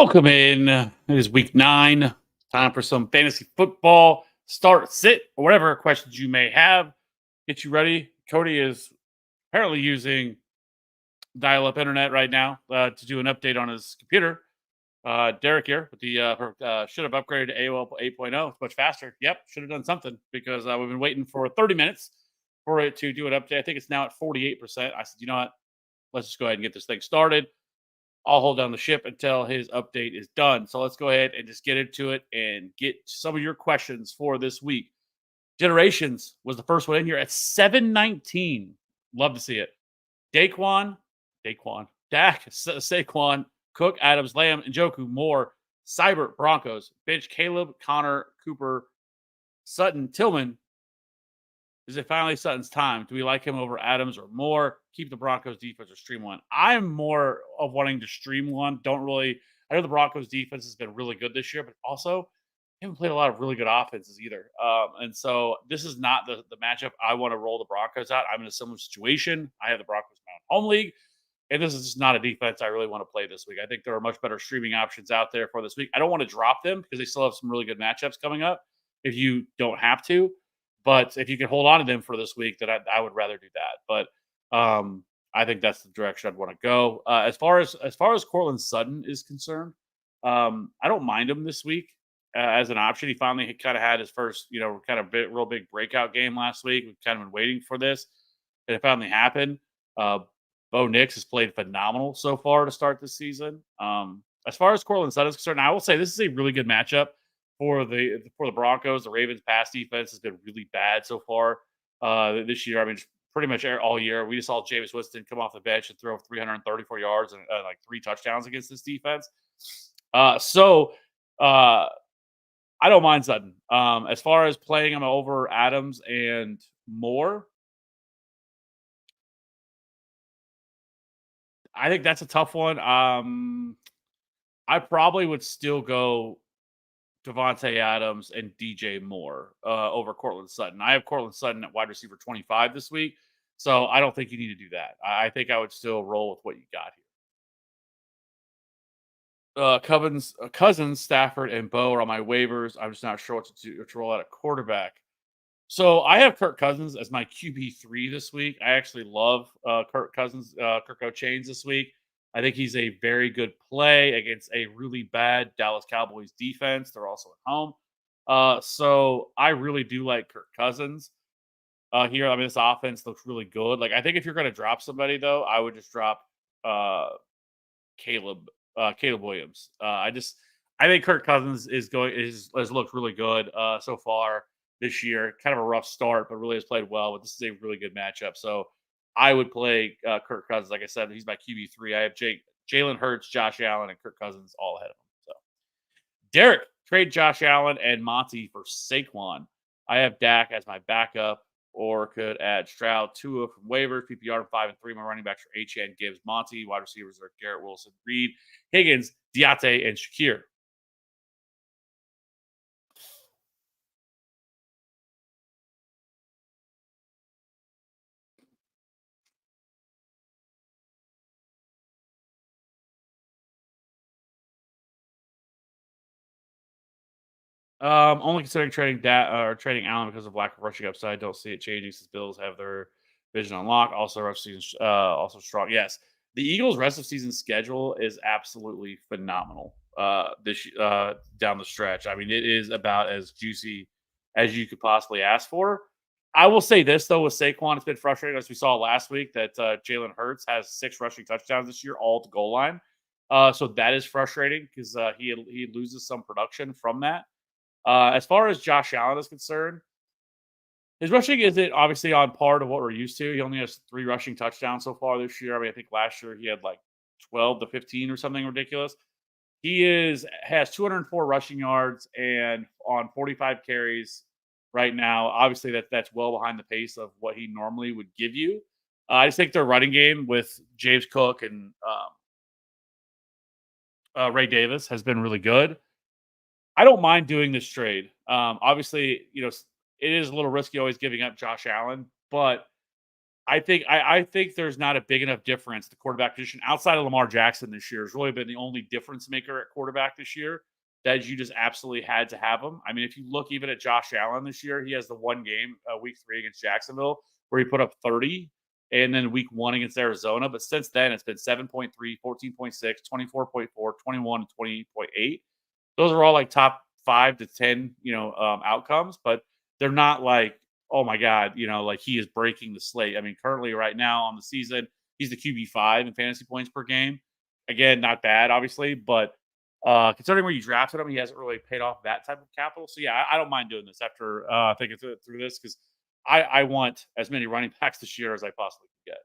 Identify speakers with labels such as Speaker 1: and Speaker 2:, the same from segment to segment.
Speaker 1: Welcome in. It is week 9. Time for some fantasy football. Start, sit, or whatever questions you may have. Get you ready. Cody is apparently using dial up internet right now to do an update on his computer. Derek here with the should have upgraded to AOL 8.0. It's much faster. Yep, should have done something because we've been waiting for 30 minutes for it to do an update. I think it's now at 48%. I said, you know what? Let's just go ahead and get this thing started. I'll hold down the ship until his update is done. So let's go ahead and just get into it and get some of your questions for this week. Generations was the first one in here at 719. Love to see it. Dak, Saquon, Cook, Adams, Lamb, Njoku, Moore, Cyber, Broncos, bench, Caleb, Connor, Cooper, Sutton, Tillman. Is it finally Sutton's time? Do we like him over Adams or Moore? Keep the Broncos defense or stream one? I'm more of wanting to stream one. I know the Broncos defense has been really good this year, but also haven't played a lot of really good offenses either. And so this is not the matchup I want to roll the Broncos out. I'm in a similar situation. I have the Broncos in my own home league, and this is just not a defense I really want to play this week. I think there are much better streaming options out there for this week. I don't want to drop them because they still have some really good matchups coming up if you don't have to. But if you can hold on to them for this week, then I would rather do that. But I think that's the direction I'd want to go. As far as Cortland Sutton is concerned, I don't mind him this week as an option. He finally kind of had his first, real big breakout game last week. We've kind of been waiting for this, and it finally happened. Bo Nix has played phenomenal so far to start this season. As far as Cortland Sutton is concerned, I will say this is a really good matchup for the Broncos. The Ravens' pass defense has been really bad so far this year. I mean, pretty much all year. We just saw Jameis Winston come off the bench and throw 334 yards and like 3 touchdowns against this defense. So I don't mind Sutton. As far as playing him over Adams and Moore, I think that's a tough one. I probably would still go Devontae Adams and DJ Moore over Cortland Sutton. I have Cortland Sutton at wide receiver 25 this week, so I don't think you need to do that. I think I would still roll with what you got here. Cousins, Stafford, and Bo are on my waivers. I'm just not sure what to roll out a quarterback. So I have Kirk Cousins as my QB3 this week. I actually love Kirk O'Chains this week. I think he's a very good play against a really bad Dallas Cowboys defense. They're also at home. So I really do like Kirk Cousins here. I mean, this offense looks really good. Like, I think if you're going to drop somebody, though, I would just drop Caleb Williams. I think Kirk Cousins has looked really good so far this year. Kind of a rough start, but really has played well. But this is a really good matchup. So I would play Kirk Cousins. Like I said, he's my QB3. I have Jalen Hurts, Josh Allen, and Kirk Cousins all ahead of him. So Derek, trade Josh Allen and Monty for Saquon. I have Dak as my backup, or could add Stroud, Tua from waivers, PPR 5 and 3. My running backs are Achane, Gibbs, Monty. Wide receivers are Garrett Wilson, Reed, Higgins, Diate, and Shakir. Only considering trading Allen because of lack of rushing upside. Don't see it changing since Bills have their vision on lock. Also, rest of season also strong. Yes, the Eagles' rest of season schedule is absolutely phenomenal. This down the stretch, I mean, it is about as juicy as you could possibly ask for. I will say this though, with Saquon, it's been frustrating as we saw last week that Jalen Hurts has 6 rushing touchdowns this year, all at the goal line. So that is frustrating because he loses some production from that. As far as Josh Allen is concerned, his rushing isn't obviously on par to what we're used to. He only has 3 rushing touchdowns so far this year. I mean, I think last year he had like 12 to 15 or something ridiculous. Has 204 rushing yards and on 45 carries right now. Obviously, that's well behind the pace of what he normally would give you. I just think their running game with James Cook and Ray Davis has been really good. I don't mind doing this trade. Obviously, it is a little risky always giving up Josh Allen, but I think there's not a big enough difference the quarterback position outside of Lamar Jackson this year has really been the only difference maker at quarterback this year that you just absolutely had to have him. I mean, if you look even at Josh Allen this year, he has the one game, week 3 against Jacksonville, where he put up 30, and then week 1 against Arizona. But since then, it's been 7.3, 14.6, 24.4, 21, and 20.8. Those are all like top 5 to 10, outcomes, but they're not like, oh my God, like he is breaking the slate. I mean, currently right now on the season, he's the QB5 in fantasy points per game. Again, not bad, obviously, but considering where you drafted him, he hasn't really paid off that type of capital. So yeah, I don't mind doing this after thinking through this because I want as many running backs this year as I possibly can get.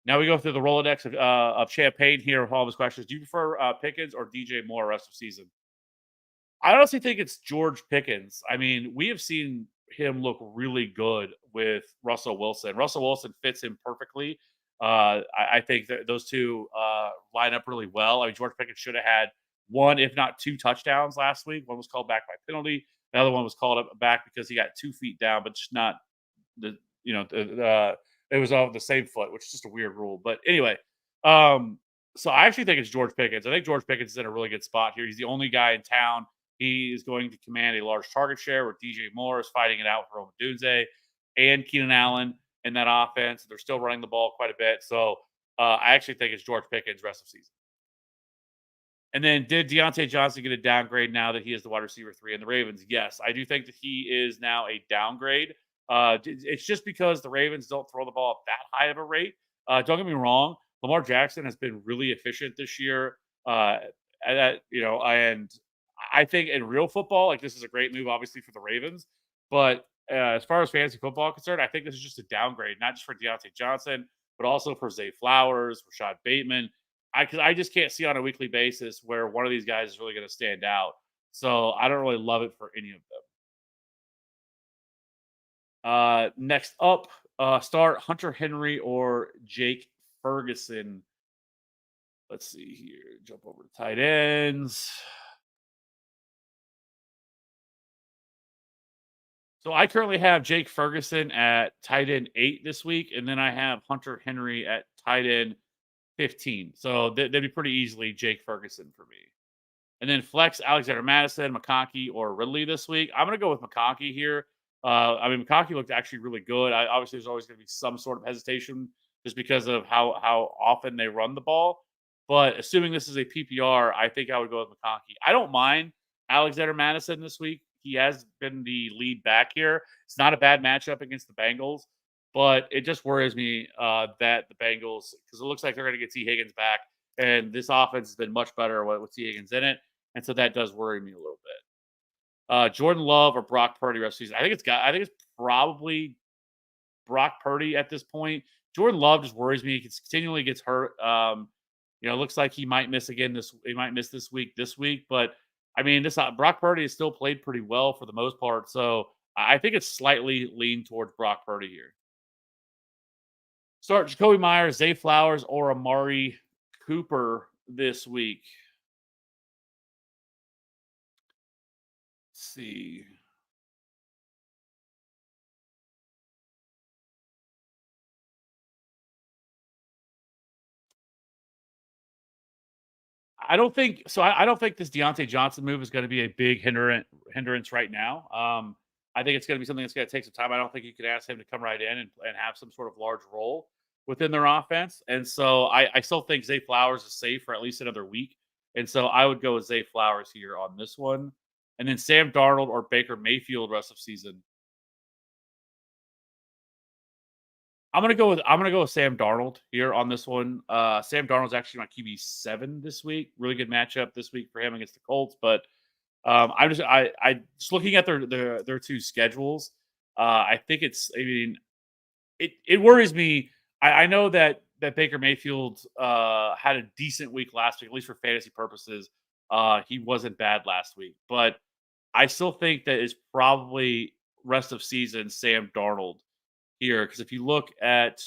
Speaker 1: Now we go through the Rolodex of Champagne here with all of his questions. Do you prefer Pickens or DJ Moore rest of season? I honestly think it's George Pickens. I mean, we have seen him look really good with Russell Wilson. Russell Wilson fits him perfectly. I think that those two line up really well. I mean, George Pickens should have had one, if not two, touchdowns last week. One was called back by penalty. The other one was called back because he got 2 feet down, but just not the it was off the same foot, which is just a weird rule. But anyway, so I actually think it's George Pickens. I think George Pickens is in a really good spot here. He's the only guy in town. He is going to command a large target share where DJ Moore is fighting it out with Rome Dunze and Keenan Allen in that offense. They're still running the ball quite a bit. So I actually think it's George Pickens rest of season. And then did Deontay Johnson get a downgrade now that he is the wide receiver 3 in the Ravens? Yes, I do think that he is now a downgrade. It's just because the Ravens don't throw the ball at that high of a rate. Don't get me wrong. Lamar Jackson has been really efficient this year. And I think in real football, like this is a great move, obviously, for the Ravens. But as far as fantasy football is concerned, I think this is just a downgrade, not just for Deontay Johnson, but also for Zay Flowers, Rashad Bateman. Because I just can't see on a weekly basis where one of these guys is really going to stand out. So I don't really love it for any of them. Next up, start Hunter Henry or Jake Ferguson. Let's see here. Jump over to tight ends. So I currently have Jake Ferguson at tight end 8 this week, and then I have Hunter Henry at tight end 15. So they'd be pretty easily Jake Ferguson for me. And then Alexander Madison, McConkey, or Ridley this week. I'm going to go with McConkey here. I mean, McConkey looked actually really good. Obviously, there's always going to be some sort of hesitation just because of how often they run the ball. But assuming this is a PPR, I think I would go with McConkey. I don't mind Alexander Madison this week. He has been the lead back here. It's not a bad matchup against the Bengals, but it just worries me that the Bengals, because it looks like they're going to get T. Higgins back, and this offense has been much better with T. Higgins in it, and so that does worry me a little bit. Jordan Love or Brock Purdy rest of the season? I think it's probably Brock Purdy at this point. Jordan Love just worries me. He continually gets hurt. It looks like he might miss again he might miss this week, but I mean, this Brock Purdy has still played pretty well for the most part, so I think it's slightly lean towards Brock Purdy here. Start Jacoby Myers, Zay Flowers, or Amari Cooper this week. Let's see. I don't think so. I don't think this Deontay Johnson move is going to be a big hindrance right now. I think it's going to be something that's going to take some time. I don't think you could ask him to come right in and have some sort of large role within their offense. And so I still think Zay Flowers is safe for at least another week. And so I would go with Zay Flowers here on this one. And then Sam Darnold or Baker Mayfield rest of season. I'm gonna go with Sam Darnold here on this one. Sam Darnold's actually my QB7 this week. Really good matchup this week for him against the Colts. But I just looking at their two schedules. I think I mean, it worries me. I know that Baker Mayfield had a decent week last week, at least for fantasy purposes. He wasn't bad last week, but I still think that is probably rest of season Sam Darnold here, because if you look at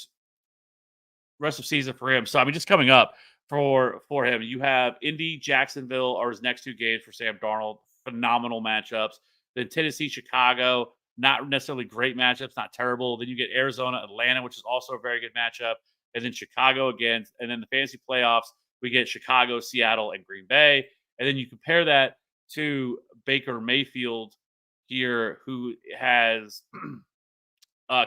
Speaker 1: rest of season for him, so I mean, just coming up for him, you have Indy, Jacksonville are his next 2 games for Sam Darnold. Phenomenal matchups. Then Tennessee, Chicago, not necessarily great matchups, not terrible. Then you get Arizona, Atlanta, which is also a very good matchup, and then Chicago again. And then the fantasy playoffs, we get Chicago, Seattle, and Green Bay. And then you compare that to Baker Mayfield here, who has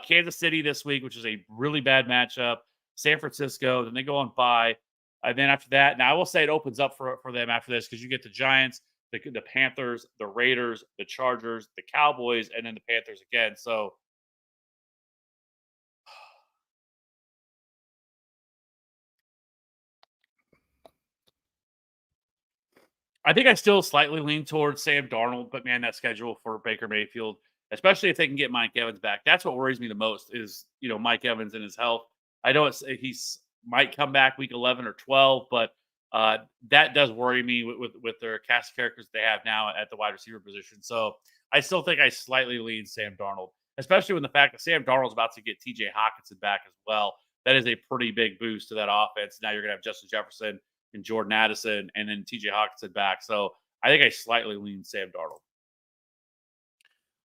Speaker 1: Kansas City this week, which is a really bad matchup. San Francisco, then they go on bye. And then after that, now I will say it opens up for them after this because you get the Giants, the Panthers, the Raiders, the Chargers, the Cowboys, and then the Panthers again. So I think I still slightly lean towards Sam Darnold, but man, that schedule for Baker Mayfield, especially if they can get Mike Evans back, that's what worries me the most is, Mike Evans and his health. I know he's might come back week 11 or 12, but that does worry me with their cast of characters they have now at the wide receiver position. So I still think I slightly lean Sam Darnold, especially when the fact that Sam Darnold's about to get TJ Hockenson back as well. That is a pretty big boost to that offense. Now you're going to have Justin Jefferson and Jordan Addison, and then TJ Hockenson back. So I think I slightly lean Sam Darnold.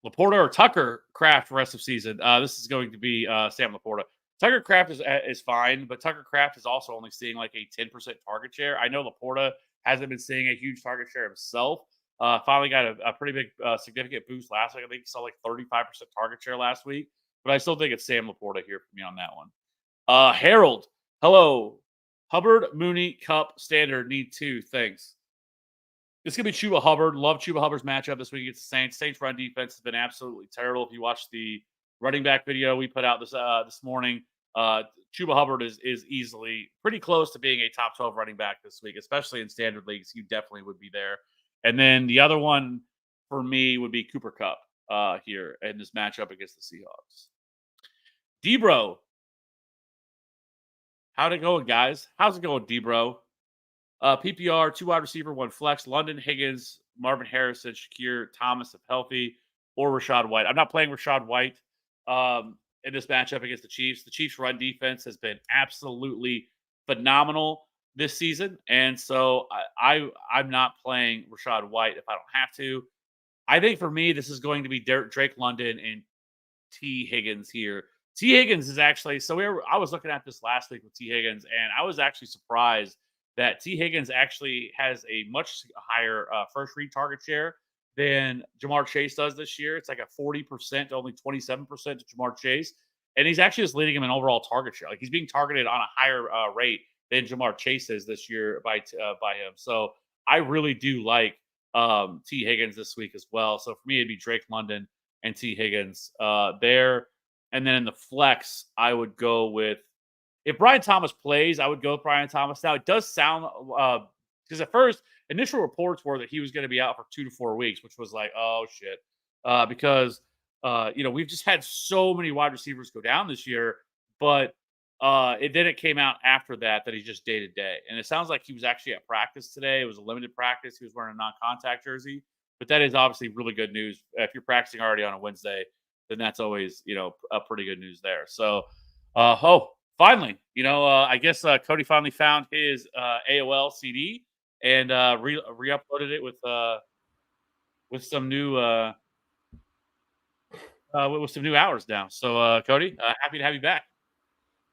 Speaker 1: Laporta or Tucker Kraft rest of season. This is going to be Sam Laporta. Tucker Kraft is fine, but Tucker Kraft is also only seeing like a 10% target share. I know Laporta hasn't been seeing a huge target share himself. Finally got a pretty big, significant boost last week. I think he saw like 35% target share last week, but I still think it's Sam Laporta here for me on that one. Harold, hello. Hubbard, Mooney, Cup, Standard, need 2. Thanks. It's going to be Chuba Hubbard. Love Chuba Hubbard's matchup this week against the Saints. Saints run defense has been absolutely terrible. If you watch the running back video we put out this morning, Chuba Hubbard is easily pretty close to being a top 12 running back this week, especially in standard leagues. You definitely would be there. And then the other one for me would be Cooper Kupp here in this matchup against the Seahawks. Debro. How'd it going, guys? How's it going, Debro? PPR, 2 wide receiver, 1 flex. London, Higgins, Marvin Harrison, Shakir, Thomas if healthy, or Rachaad White. I'm not playing Rachaad White in this matchup against the Chiefs. The Chiefs' run defense has been absolutely phenomenal this season, and so I'm not playing Rachaad White if I don't have to. I think for me, this is going to be Drake London and T. Higgins here. T. Higgins is actually I was looking at this last week with T. Higgins, and I was actually surprised that T. Higgins actually has a much higher first read target share than Jamar Chase does this year. It's like a 40% to only 27% to Jamar Chase, and he's actually just leading him in overall target share. Like he's being targeted on a higher rate than Jamar Chase is this year by him. So I really do like T. Higgins this week as well. So for me, it'd be Drake London and T. Higgins there. And then in the flex, I would go with, if Brian Thomas plays, I would go with Brian Thomas. Now, it does sound, because at first, initial reports were that he was going to be out for 2 to 4 weeks, which was like, oh, shit. Because, we've just had so many wide receivers go down this year. But then it came out after that he's just day to day. And it sounds like he was actually at practice today. It was a limited practice. He was wearing a non-contact jersey. But that is obviously really good news. If you're practicing already on a Wednesday, then that's always, a pretty good news there. So, finally, I guess Cody finally found his AOL CD and re-uploaded it with some new hours now. So, Cody, happy to have you back.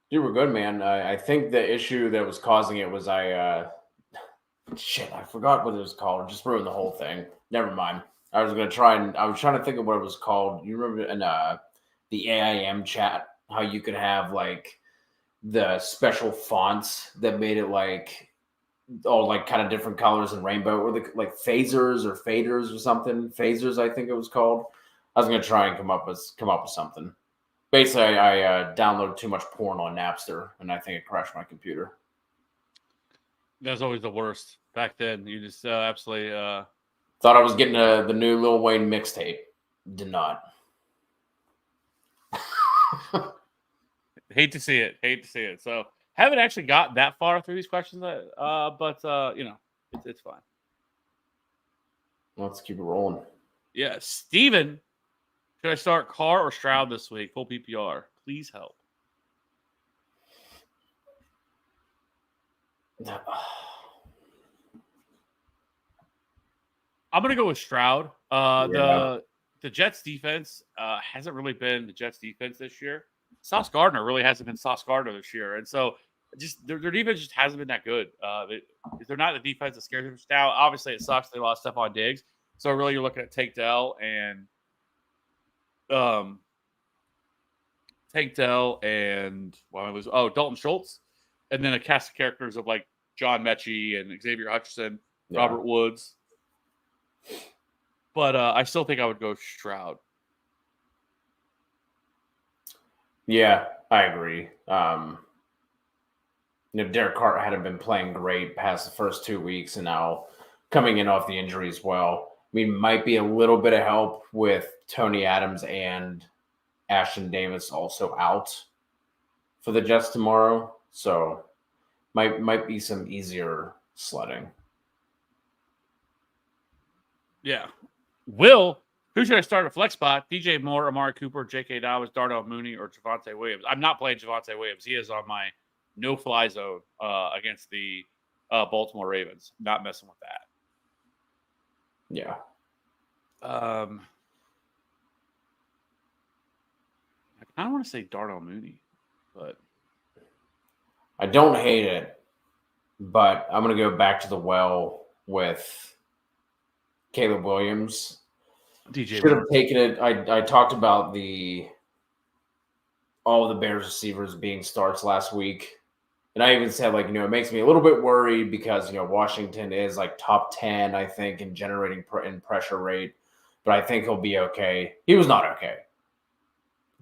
Speaker 2: You were good, man. I think the issue that was causing it was I forgot what it was called. Just ruined the whole thing. Never mind. I was trying to think of what it was called. You remember in the AIM chat how you could have like the special fonts that made it like all like kind of different colors and rainbow, or like phasers or faders or something. Phasers, I think it was called. I was gonna try and come up with something. Basically, I downloaded too much porn on Napster, and I think it crashed my computer.
Speaker 1: That's always the worst. Back then, you just absolutely
Speaker 2: thought I was getting the new Lil Wayne mixtape. Did not.
Speaker 1: Hate to see it. So haven't actually got that far through these questions, but it's fine.
Speaker 2: Let's keep it rolling.
Speaker 1: Yeah, Steven, should I start Carr or Stroud this week? Full PPR. Please help. I'm gonna go with Stroud. The the Jets defense hasn't really been the Jets defense this year. Sauce Gardner really hasn't been Sauce Gardner this year, and so just their defense just hasn't been that good. They're not the defense that scares them. Now, obviously, it sucks they lost Stephon Diggs, so really you're looking at Tank Dell and Dalton Schultz, and then a cast of characters of like John Mechie and Xavier Hutchinson, Robert Woods. But I still think I would go Stroud.
Speaker 2: Yeah, I agree. Derek Carr hadn't been playing great past the first 2 weeks, and now coming in off the injury as well. I mean, might be a little bit of help with Tony Adams and Ashton Davis also out for the Jets tomorrow, so might be some easier sledding.
Speaker 1: Yeah. Will, who should I start a flex spot? DJ Moore, Amari Cooper, J.K. Dobbins, Darnell Mooney, or Javonte Williams? I'm not playing Javonte Williams. He is on my no-fly zone against the Baltimore Ravens. Not messing with that.
Speaker 2: Yeah.
Speaker 1: I kind of want to say Darnell Mooney, but
Speaker 2: I don't hate it, but I'm going to go back to the well with Caleb Williams.
Speaker 1: DJ
Speaker 2: should have taken it. I talked about all the Bears receivers being starts last week. And I even said, it makes me a little bit worried because, Washington is like top 10, I think, in generating in pressure rate. But I think he'll be okay. He was not okay.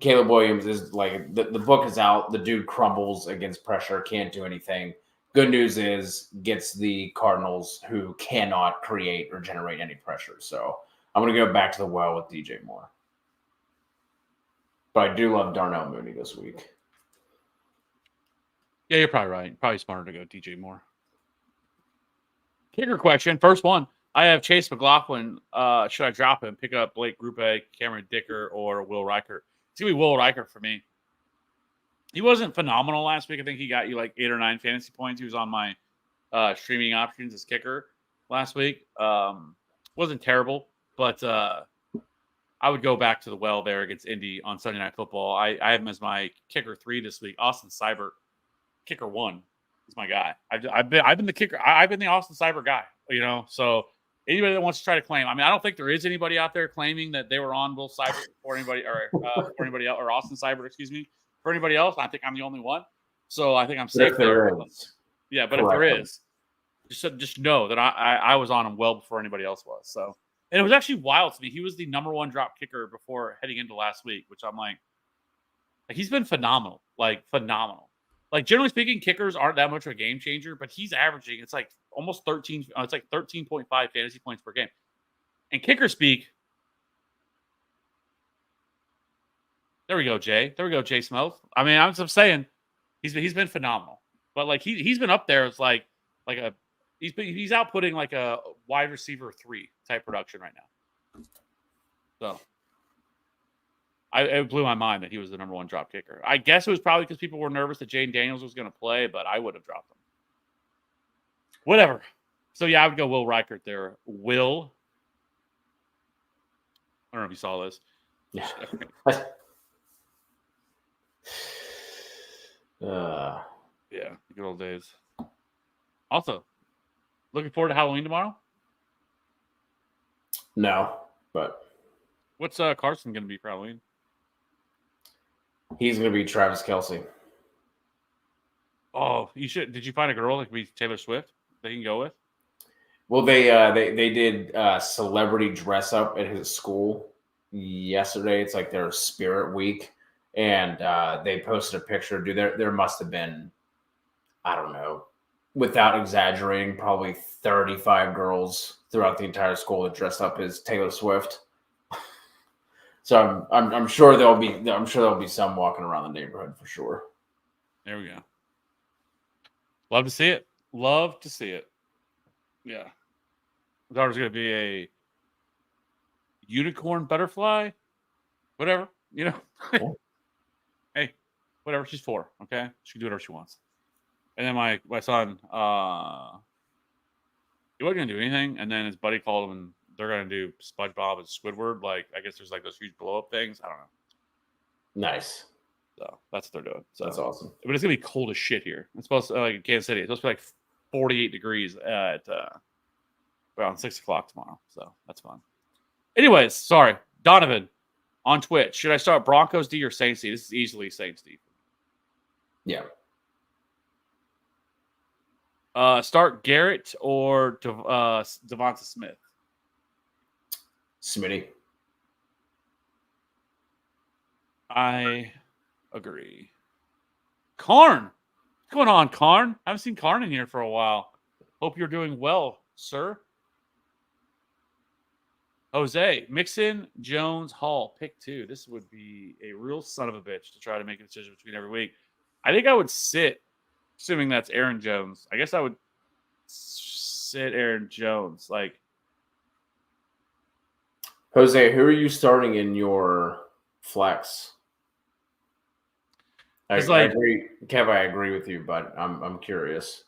Speaker 2: Caleb Williams is the book is out. The dude crumbles against pressure, can't do anything. Good news is gets the Cardinals who cannot create or generate any pressure. So I'm going to go back to the well with DJ Moore. But I do love Darnell Mooney this week.
Speaker 1: Yeah, you're probably right. Probably smarter to go DJ Moore. Kicker question. First one. I have Chase McLaughlin. Should I drop him? Pick up Blake Grupe, Cameron Dicker, or Will Reichert? It's going to be Will Reichert for me. He wasn't phenomenal last week. I think he got you like 8 or 9 fantasy points. He was on my streaming options as kicker last week. Wasn't terrible, but I would go back to the well there against Indy on Sunday Night Football. I have him as my kicker 3 this week. Austin Seibert, kicker 1, is my guy. I've been the kicker. I've been the Austin Seibert guy. So anybody that wants to try to claim, I don't think there is anybody out there claiming that they were on Will Seibert or anybody or anybody else, or Austin Seibert, excuse me. For anybody else, I think I'm the only one. So I think I'm safe there. Yeah, but if there is, just know that I was on him well before anybody else was. So, and it was actually wild to me. He was the number 1 drop kicker before heading into last week, which I'm like he's been phenomenal. Phenomenal. Generally speaking, kickers aren't that much of a game changer, but he's averaging, it's like almost 13. It's like 13.5 fantasy points per game. And kicker speak. There we go, Jay. There we go, Jay Smoke. I'm just saying he's been phenomenal. But he's been up there as he's outputting a wide receiver 3 type production right now. So it blew my mind that he was the number 1 drop kicker. I guess it was probably because people were nervous that Jane Daniels was going to play, but I would have dropped him. Whatever. So yeah, I would go Will Reichert there. Will. I don't know if you saw this.
Speaker 2: Yeah.
Speaker 1: Yeah, good old days. Also, looking forward to Halloween tomorrow?
Speaker 2: No, but
Speaker 1: what's Carson going to be for Halloween?
Speaker 2: He's going to be Travis Kelce.
Speaker 1: Oh, you should. Did you find a girl that could be Taylor Swift that you can go with?
Speaker 2: Well, they did celebrity dress up at his school yesterday. It's like their Spirit Week. And they posted a picture. Dude, there must have been, I don't know, without exaggerating, probably 35 girls throughout the entire school that dressed up as Taylor Swift. So I'm sure there'll be some walking around the neighborhood for sure.
Speaker 1: There we go. Love to see it. Love to see it. Yeah. I thought it was going to be a unicorn butterfly, whatever, Cool. Hey, whatever. She's 4. Okay, she can do whatever she wants. And then my son, he wasn't gonna do anything, and then his buddy called him and they're gonna do SpongeBob and Squidward. Like, I guess there's like those huge blow up things. I don't know.
Speaker 2: Nice.
Speaker 1: So that's what they're doing. So
Speaker 2: That's awesome.
Speaker 1: but it's gonna be cold as shit here. It's supposed to like in Kansas City. It's supposed to be like 48 degrees at around 6 o'clock tomorrow. So that's fun. Anyways, sorry, Donovan on Twitch. Should I start Broncos D or Saints D? This is easily Saints D.
Speaker 2: Yeah.
Speaker 1: Start Garrett or Devonta Smith.
Speaker 2: Smitty.
Speaker 1: I agree. Karn. What's going on, Karn? I haven't seen Karn in here for a while. Hope you're doing well, sir. Jose, Mixon, Jones, Hall, pick 2. This would be a real son of a bitch to try to make a decision between every week. I think I would sit, assuming that's Aaron Jones. I guess I would sit Aaron Jones. Like,
Speaker 2: Jose, who are you starting in your flex? I agree, Kev. I agree with you, but I'm curious.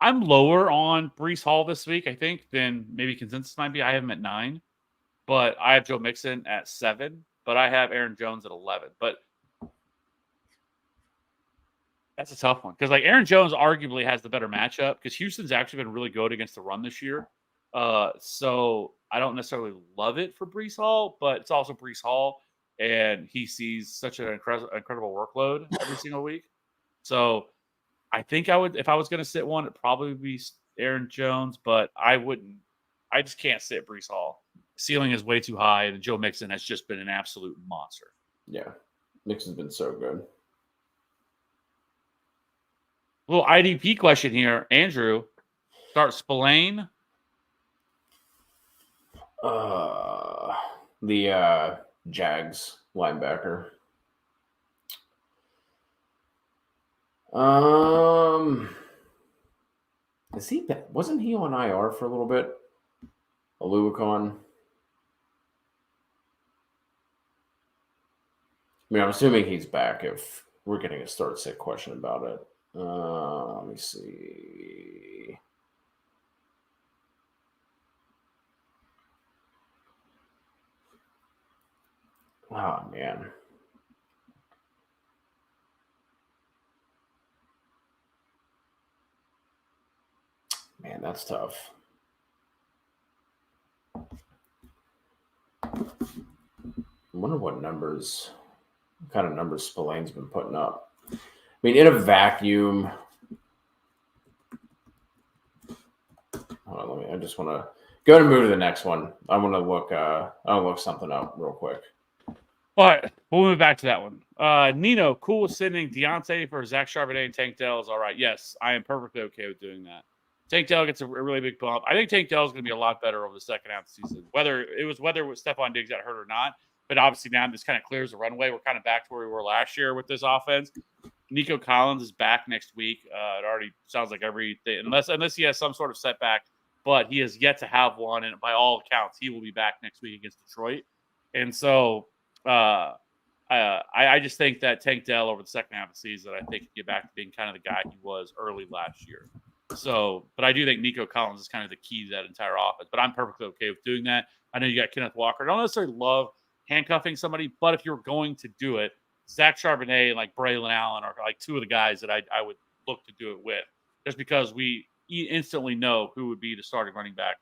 Speaker 1: I'm lower on Breece Hall this week, I think, than maybe consensus might be. I have him at 9, but I have Joe Mixon at 7, but I have Aaron Jones at 11. But that's a tough one because like Aaron Jones arguably has the better matchup because Houston's actually been really good against the run this year. So I don't necessarily love it for Breece Hall, but it's also Breece Hall, and he sees such an incredible workload every single week. So I think I would, if I was going to sit one, it'd probably be Aaron Jones, but I wouldn't. I just can't sit Breece Hall. Ceiling is way too high, and Joe Mixon has just been an absolute monster.
Speaker 2: Yeah, Mixon's been so good.
Speaker 1: Little IDP question here, Andrew. Start Spillane.
Speaker 2: The Jags linebacker. Wasn't he on IR for a little bit? Aluakon. I mean, I'm assuming he's back if we're getting a start sit question about it. Let me see. Oh, man. Man, that's tough. I wonder what kind of numbers Spillane's been putting up. I mean, in a vacuum. Hold on, I just want to go ahead and move to the next one. I want to look something up real quick.
Speaker 1: All right, we'll move back to that one. Nino, cool with sending Deontay for Zach Charbonnet and Tank Dell is all right. Yes, I am perfectly okay with doing that. Tank Dell gets a really big bump. I think Tank Dell is going to be a lot better over the second half of the season, whether Stephon Diggs got hurt or not. But obviously now this kind of clears the runway. We're kind of back to where we were last year with this offense. Nico Collins is back next week. It already sounds like everything, unless he has some sort of setback, but he has yet to have one. And by all accounts, he will be back next week against Detroit. And so I just think that Tank Dell over the second half of the season, I think, get back to being kind of the guy he was early last year. So, but I do think Nico Collins is kind of the key to that entire offense. But I'm perfectly okay with doing that. I know you got Kenneth Walker. I don't necessarily love handcuffing somebody, but if you're going to do it, Zach Charbonnet and like Braylon Allen are like two of the guys that I would look to do it with, just because we instantly know who would be the starting running back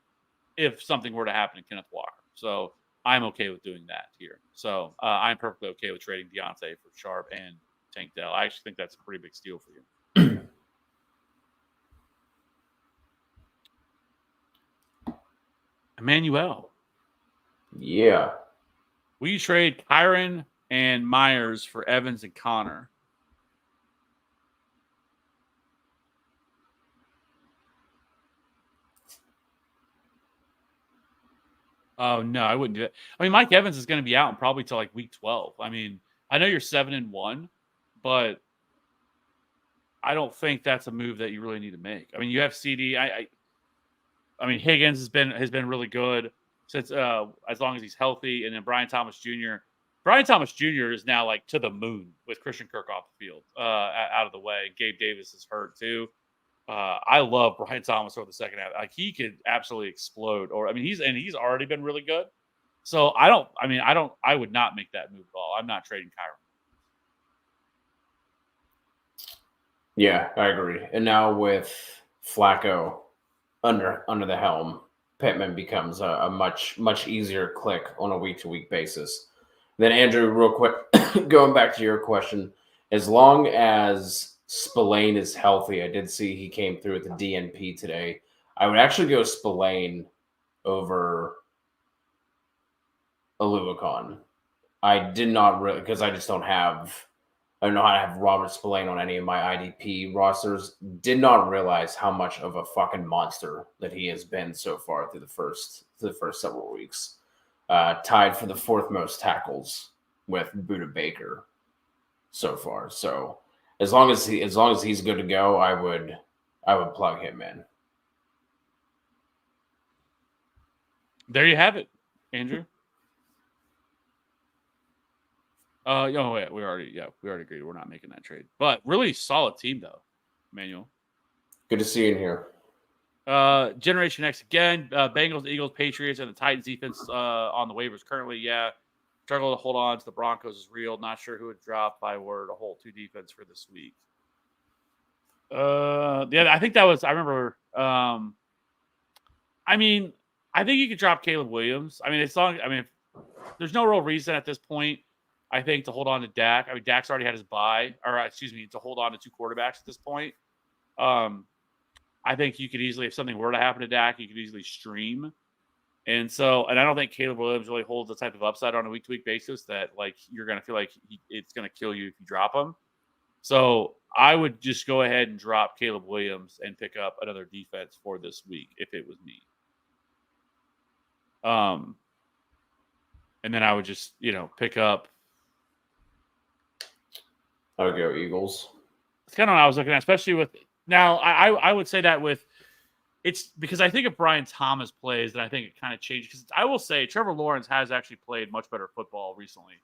Speaker 1: if something were to happen to Kenneth Walker. So I'm okay with doing that here. So I'm perfectly okay with trading Deontay for Sharp and Tank Dell. I actually think that's a pretty big steal for you. Emmanuel.
Speaker 2: Yeah.
Speaker 1: Will you trade Kyron and Myers for Evans and Connor? Oh, no, I wouldn't do that. I mean, Mike Evans is going to be out probably till like week 12. I mean, I know you're 7-1, but I don't think that's a move that you really need to make. I mean, you have CD. I mean, Higgins has been really good since as long as he's healthy, and then Brian Thomas Jr. Brian Thomas Jr. is now like to the moon with Christian Kirk off the field, out of the way. Gabe Davis is hurt too. I love Brian Thomas over the second half. Like he could absolutely explode. Or I mean, he's already been really good. So I would not make that move at all. I'm not trading Kyron.
Speaker 2: Yeah, I agree. And now with Flacco under the helm, Pittman becomes a much easier click on a week to week basis. Then Andrew, real quick, going back to your question, as long as Spillane is healthy, I did see he came through with the DNP today. I would actually go Spillane over Aluakon. I did not really, because I just don't know how to have Robert Spillane on any of my IDP rosters. Did not realize how much of a fucking monster that he has been so far through the first several weeks. Tied for the fourth most tackles with Budda Baker so far. So as long as he's good to go, I would plug him in.
Speaker 1: There you have it, Andrew. Wait, we already agreed we're not making that trade. But really solid team though, Emmanuel.
Speaker 2: Good to see you in here.
Speaker 1: Generation X again. Bengals, Eagles, Patriots, and the Titans defense on the waivers currently. Yeah, struggle to hold on to the Broncos is real. Not sure who would drop if I were to hold 2 defense for this week. Yeah, I think that was. I remember. I think you could drop Caleb Williams. There's no real reason at this point, I think, to hold on to Dak. I mean, Dak's already had his bye, to hold on to 2 quarterbacks at this point. I think you could easily, if something were to happen to Dak, you could easily stream. And I don't think Caleb Williams really holds the type of upside on a week-to-week basis that like you're going to feel like it's going to kill you if you drop him. So I would just go ahead and drop Caleb Williams and pick up another defense for this week if it was me. And then I would just, pick up.
Speaker 2: I would go Eagles.
Speaker 1: It's kind of what I was looking at, especially with now. I would say that with it's because I think if Brian Thomas plays, then I think it kind of changes. Because I will say Trevor Lawrence has actually played much better football recently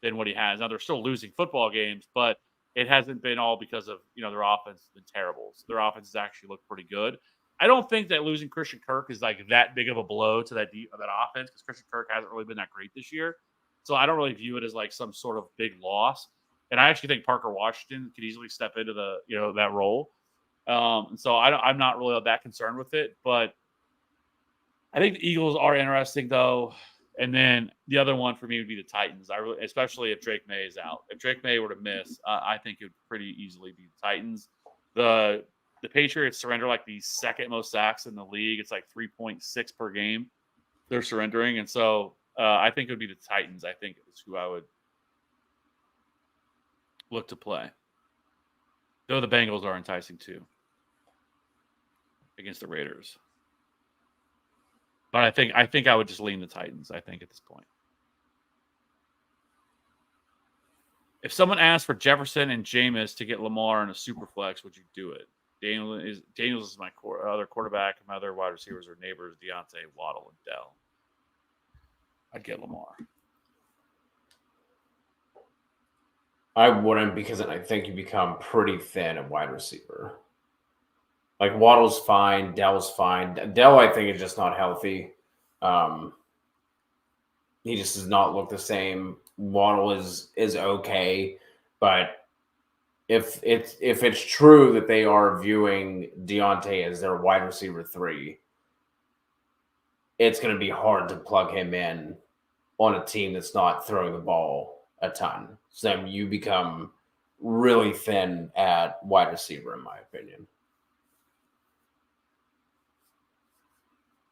Speaker 1: than what he has. Now they're still losing football games, but it hasn't been all because of their offense has been terrible. So their offense has actually looked pretty good. I don't think that losing Christian Kirk is like that big of a blow to that offense because Christian Kirk hasn't really been that great this year. So I don't really view it as like some sort of big loss. And I actually think Parker Washington could easily step into that role. So I'm not really that concerned with it. But I think the Eagles are interesting though. And then the other one for me would be the Titans. Especially if Drake May is out. If Drake May were to miss, I think it would pretty easily be the Titans. The Patriots surrender like the second most sacks in the league. It's like 3.6 per game they're surrendering. And so I think it would be the Titans, I think, is who I would look to play. Though the Bengals are enticing too against the Raiders. But I think I would just lean the Titans, I think, at this point. If someone asked for Jefferson and Jameis to get Lamar in a super flex, would you do it? Daniels is my other quarterback. My other wide receivers are neighbors, Deontay, Waddle, and Dell. I'd get Lamar.
Speaker 2: I wouldn't because I think you become pretty thin at wide receiver. Like Waddle's fine, Dell's fine. Dell, I think, is just not healthy. He just does not look the same. Waddle is okay, but if it's true that they are viewing Deontay as their wide receiver 3, it's going to be hard to plug him in on a team that's not throwing the ball a ton. So you become really thin at wide receiver, in my opinion.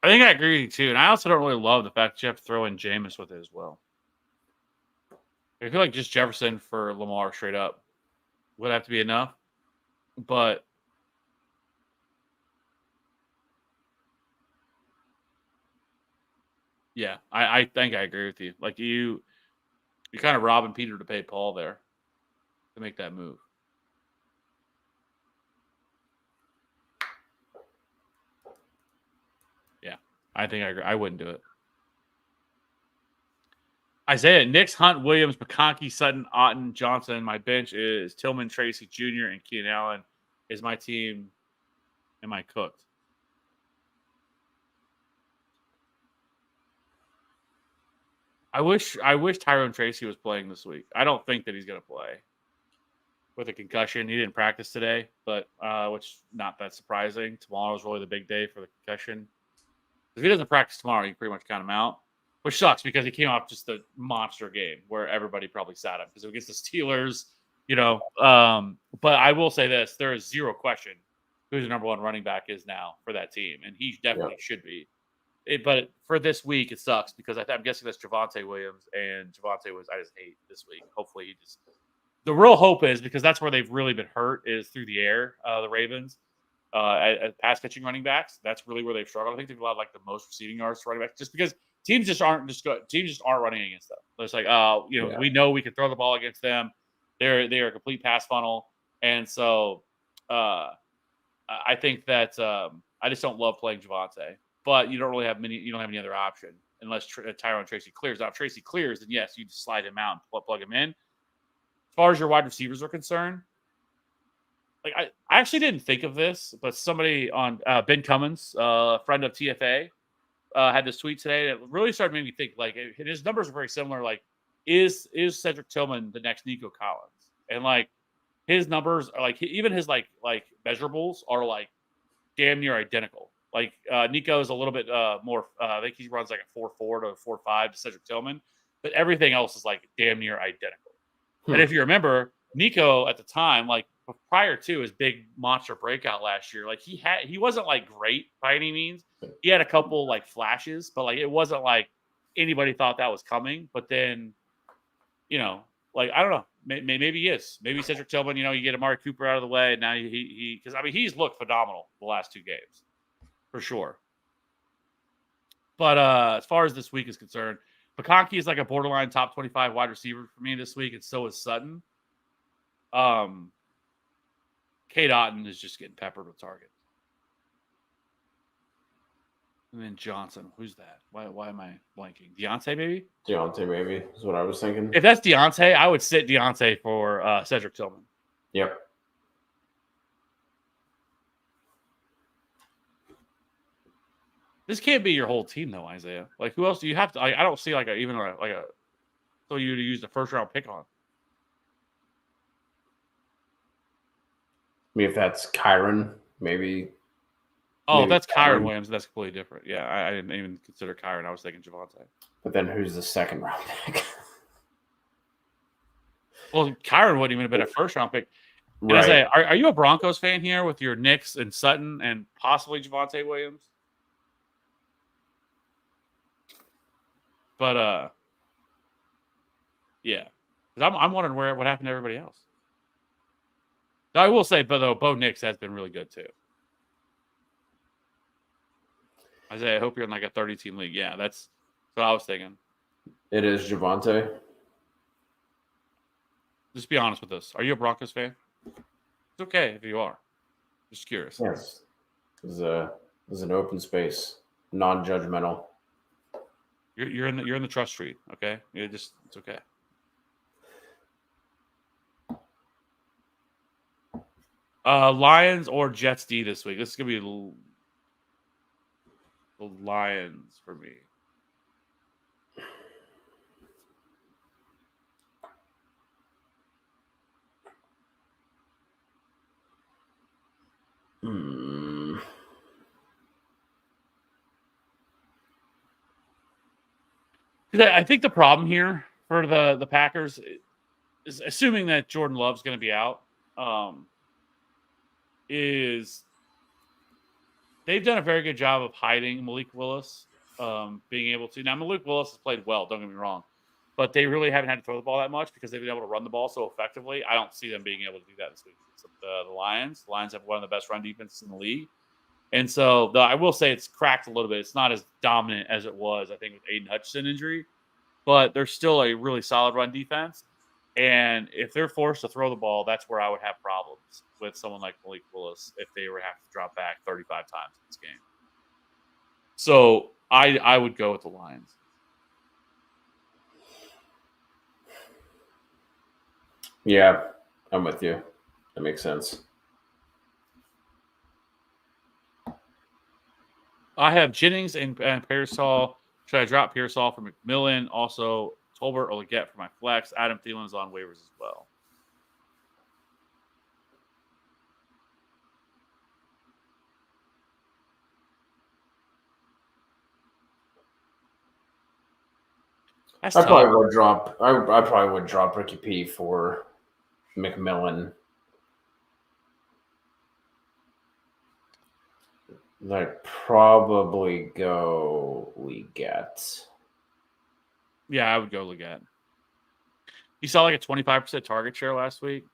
Speaker 1: I think I agree with you too. And I also don't really love the fact that you have to throw in Jameis with it as well. I feel like just Jefferson for Lamar straight up would have to be enough. But yeah, I think I agree with you. Like you're kind of robbing Peter to pay Paul there to make that move. Yeah, I think I agree. I wouldn't do it. Isaiah, Nix, Hunt, Williams, McConkey, Sutton, Otten, Johnson. My bench is Tillman, Tracy Jr., and Keenan Allen. Is my team Am I cooked? I wish Tyrone Tracy was playing this week. I don't think that he's going to play with a concussion. He didn't practice today, but which not that surprising. Tomorrow's really the big day for the concussion. If he doesn't practice tomorrow, you pretty much count him out, which sucks because he came off just a monster game where everybody probably sat him because against the Steelers, but I will say this: there is zero question who the number one running back is now for that team, and he definitely should be. But for this week, it sucks because I'm guessing that's Javonte Williams, and Javonte was I just hate this week. Hopefully, he just. The real hope is because that's where they've really been hurt is through the air. The Ravens, at pass catching running backs, that's really where they've struggled. I think they've allowed like the most receiving yards to running backs just because teams just aren't running against them. It's like, we know we can throw the ball against them. They are a complete pass funnel, and so I think that I just don't love playing Javonte. But you don't really have you don't have any other option unless Tyrone Tracy clears. Now, if Tracy clears, then yes, you just slide him out and plug him in. As far as your wide receivers are concerned, like I actually didn't think of this, but somebody on Ben Cummins, a friend of TFA, had this tweet today that really started making me think. Like his numbers are very similar. Like, is Cedric Tillman the next Nico Collins? And like his numbers are like even his like measurables are like damn near identical. Like Nico is a little bit more. I think he runs like a 4.4 to a 4.5 to Cedric Tillman, but everything else is like damn near identical. And if you remember, Nico at the time, like prior to his big monster breakout last year, like he wasn't like great by any means. He had a couple like flashes, but like it wasn't like anybody thought that was coming. But then, like I don't know, maybe he is. Maybe Cedric Tillman. You get Amari Cooper out of the way, and now because he's looked phenomenal the last two games. For sure. But as far as this week is concerned, McConkey is like a borderline top 25 wide receiver for me this week, and so is Sutton. Cade Otton is just getting peppered with targets. And then Johnson, who's that? Why am I blanking? Deontay, maybe?
Speaker 2: Deontay, maybe, is what I was thinking.
Speaker 1: If that's Deontay, I would sit Deontay for Cedric Tillman.
Speaker 2: Yep.
Speaker 1: This can't be your whole team, though, Isaiah. Like, who else do you have to? I don't see so you to use the first round pick on.
Speaker 2: I mean, if that's Kyron, maybe.
Speaker 1: Oh, if that's Kyron Williams, that's completely different. Yeah, I didn't even consider Kyron. I was thinking Javonte.
Speaker 2: But then who's the second round pick?
Speaker 1: Well, Kyron wouldn't even have been a first round pick. Right. Say, are you a Broncos fan here with your Knicks and Sutton and possibly Javonte Williams? But yeah, I'm wondering what happened to everybody else. I will say, but though Bo Nix has been really good too. Isaiah, I hope you're in like a 30-team league. Yeah, that's what I was thinking.
Speaker 2: It is Javonte.
Speaker 1: Just be honest with us. Are you a Broncos fan? It's okay if you are. Just curious.
Speaker 2: Yes. This is an open space, non-judgmental.
Speaker 1: You're in the trust street, okay? It's okay. Lions or Jets D this week. This is gonna be the Lions for me. I think the problem here for the Packers is assuming that Jordan Love's going to be out. Is they've done a very good job of hiding Malik Willis, being able to. Now, Malik Willis has played well, don't get me wrong, but they really haven't had to throw the ball that much because they've been able to run the ball so effectively. I don't see them being able to do that this week. So the Lions have one of the best run defenses in the league. And so I will say it's cracked a little bit. It's not as dominant as it was, I think, with Aiden Hutchinson injury, but there's still a really solid run defense. And if they're forced to throw the ball, that's where I would have problems with someone like Malik Willis if they were have to drop back 35 times in this game. So I would go with the Lions.
Speaker 2: Yeah, I'm with you. That makes sense.
Speaker 1: I have Jennings and Pearsall. Should I drop Pearsall for McMillan? Also, Tolbert or Leggett for my flex. Adam Thielen's on waivers as well. That's
Speaker 2: I
Speaker 1: tough.
Speaker 2: probably would drop. I probably would drop Ricky P for McMillan. I'd probably go Leggett.
Speaker 1: Yeah, I would go Leggett. He saw like a 25% target share last week.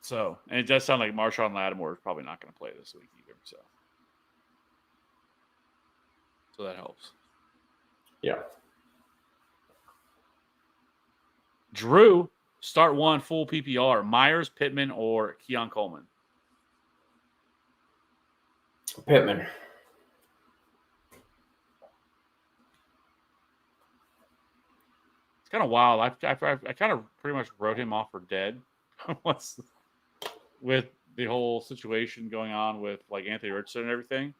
Speaker 1: So, and it does sound like Marshawn Lattimore is probably not going to play this week either. So that helps.
Speaker 2: Yeah.
Speaker 1: Drew, start one full PPR. Myers, Pittman, or Keon Coleman?
Speaker 2: Pittman.
Speaker 1: It's kind of wild. I kind of pretty much wrote him off for dead. With the whole situation going on with like Anthony Richardson and everything.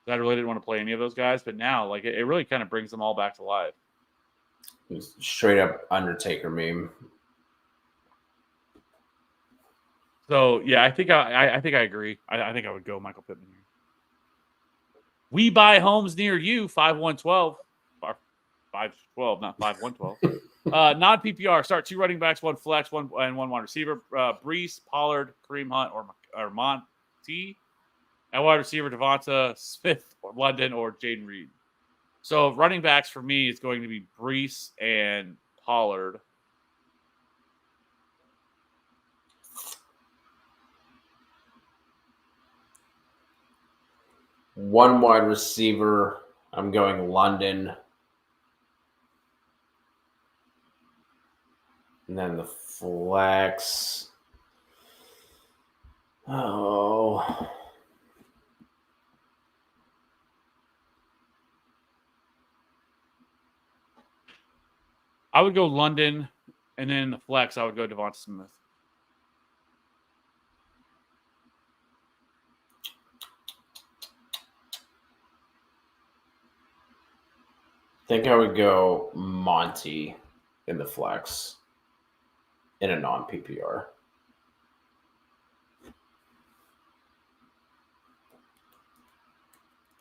Speaker 1: I really didn't want to play any of those guys, but now like it really kind of brings them all back to life.
Speaker 2: Straight up Undertaker meme.
Speaker 1: So yeah, I think I agree. I think I would go Michael Pittman here. We buy homes near you, 5112. Or 512, not 5112. Non PPR. Start 2 running backs, 1 flex, 1 wide receiver. Brees, Pollard, Kareem Hunt, or Monty. At wide receiver, Devonta Smith, or London, or Jaden Reed. So running backs for me is going to be Brees and Pollard.
Speaker 2: One wide receiver. I'm going London. And then the flex. Oh.
Speaker 1: I would go London, and then the flex, I would go Devonta Smith.
Speaker 2: I think I would go Monty in the flex in a non-PPR.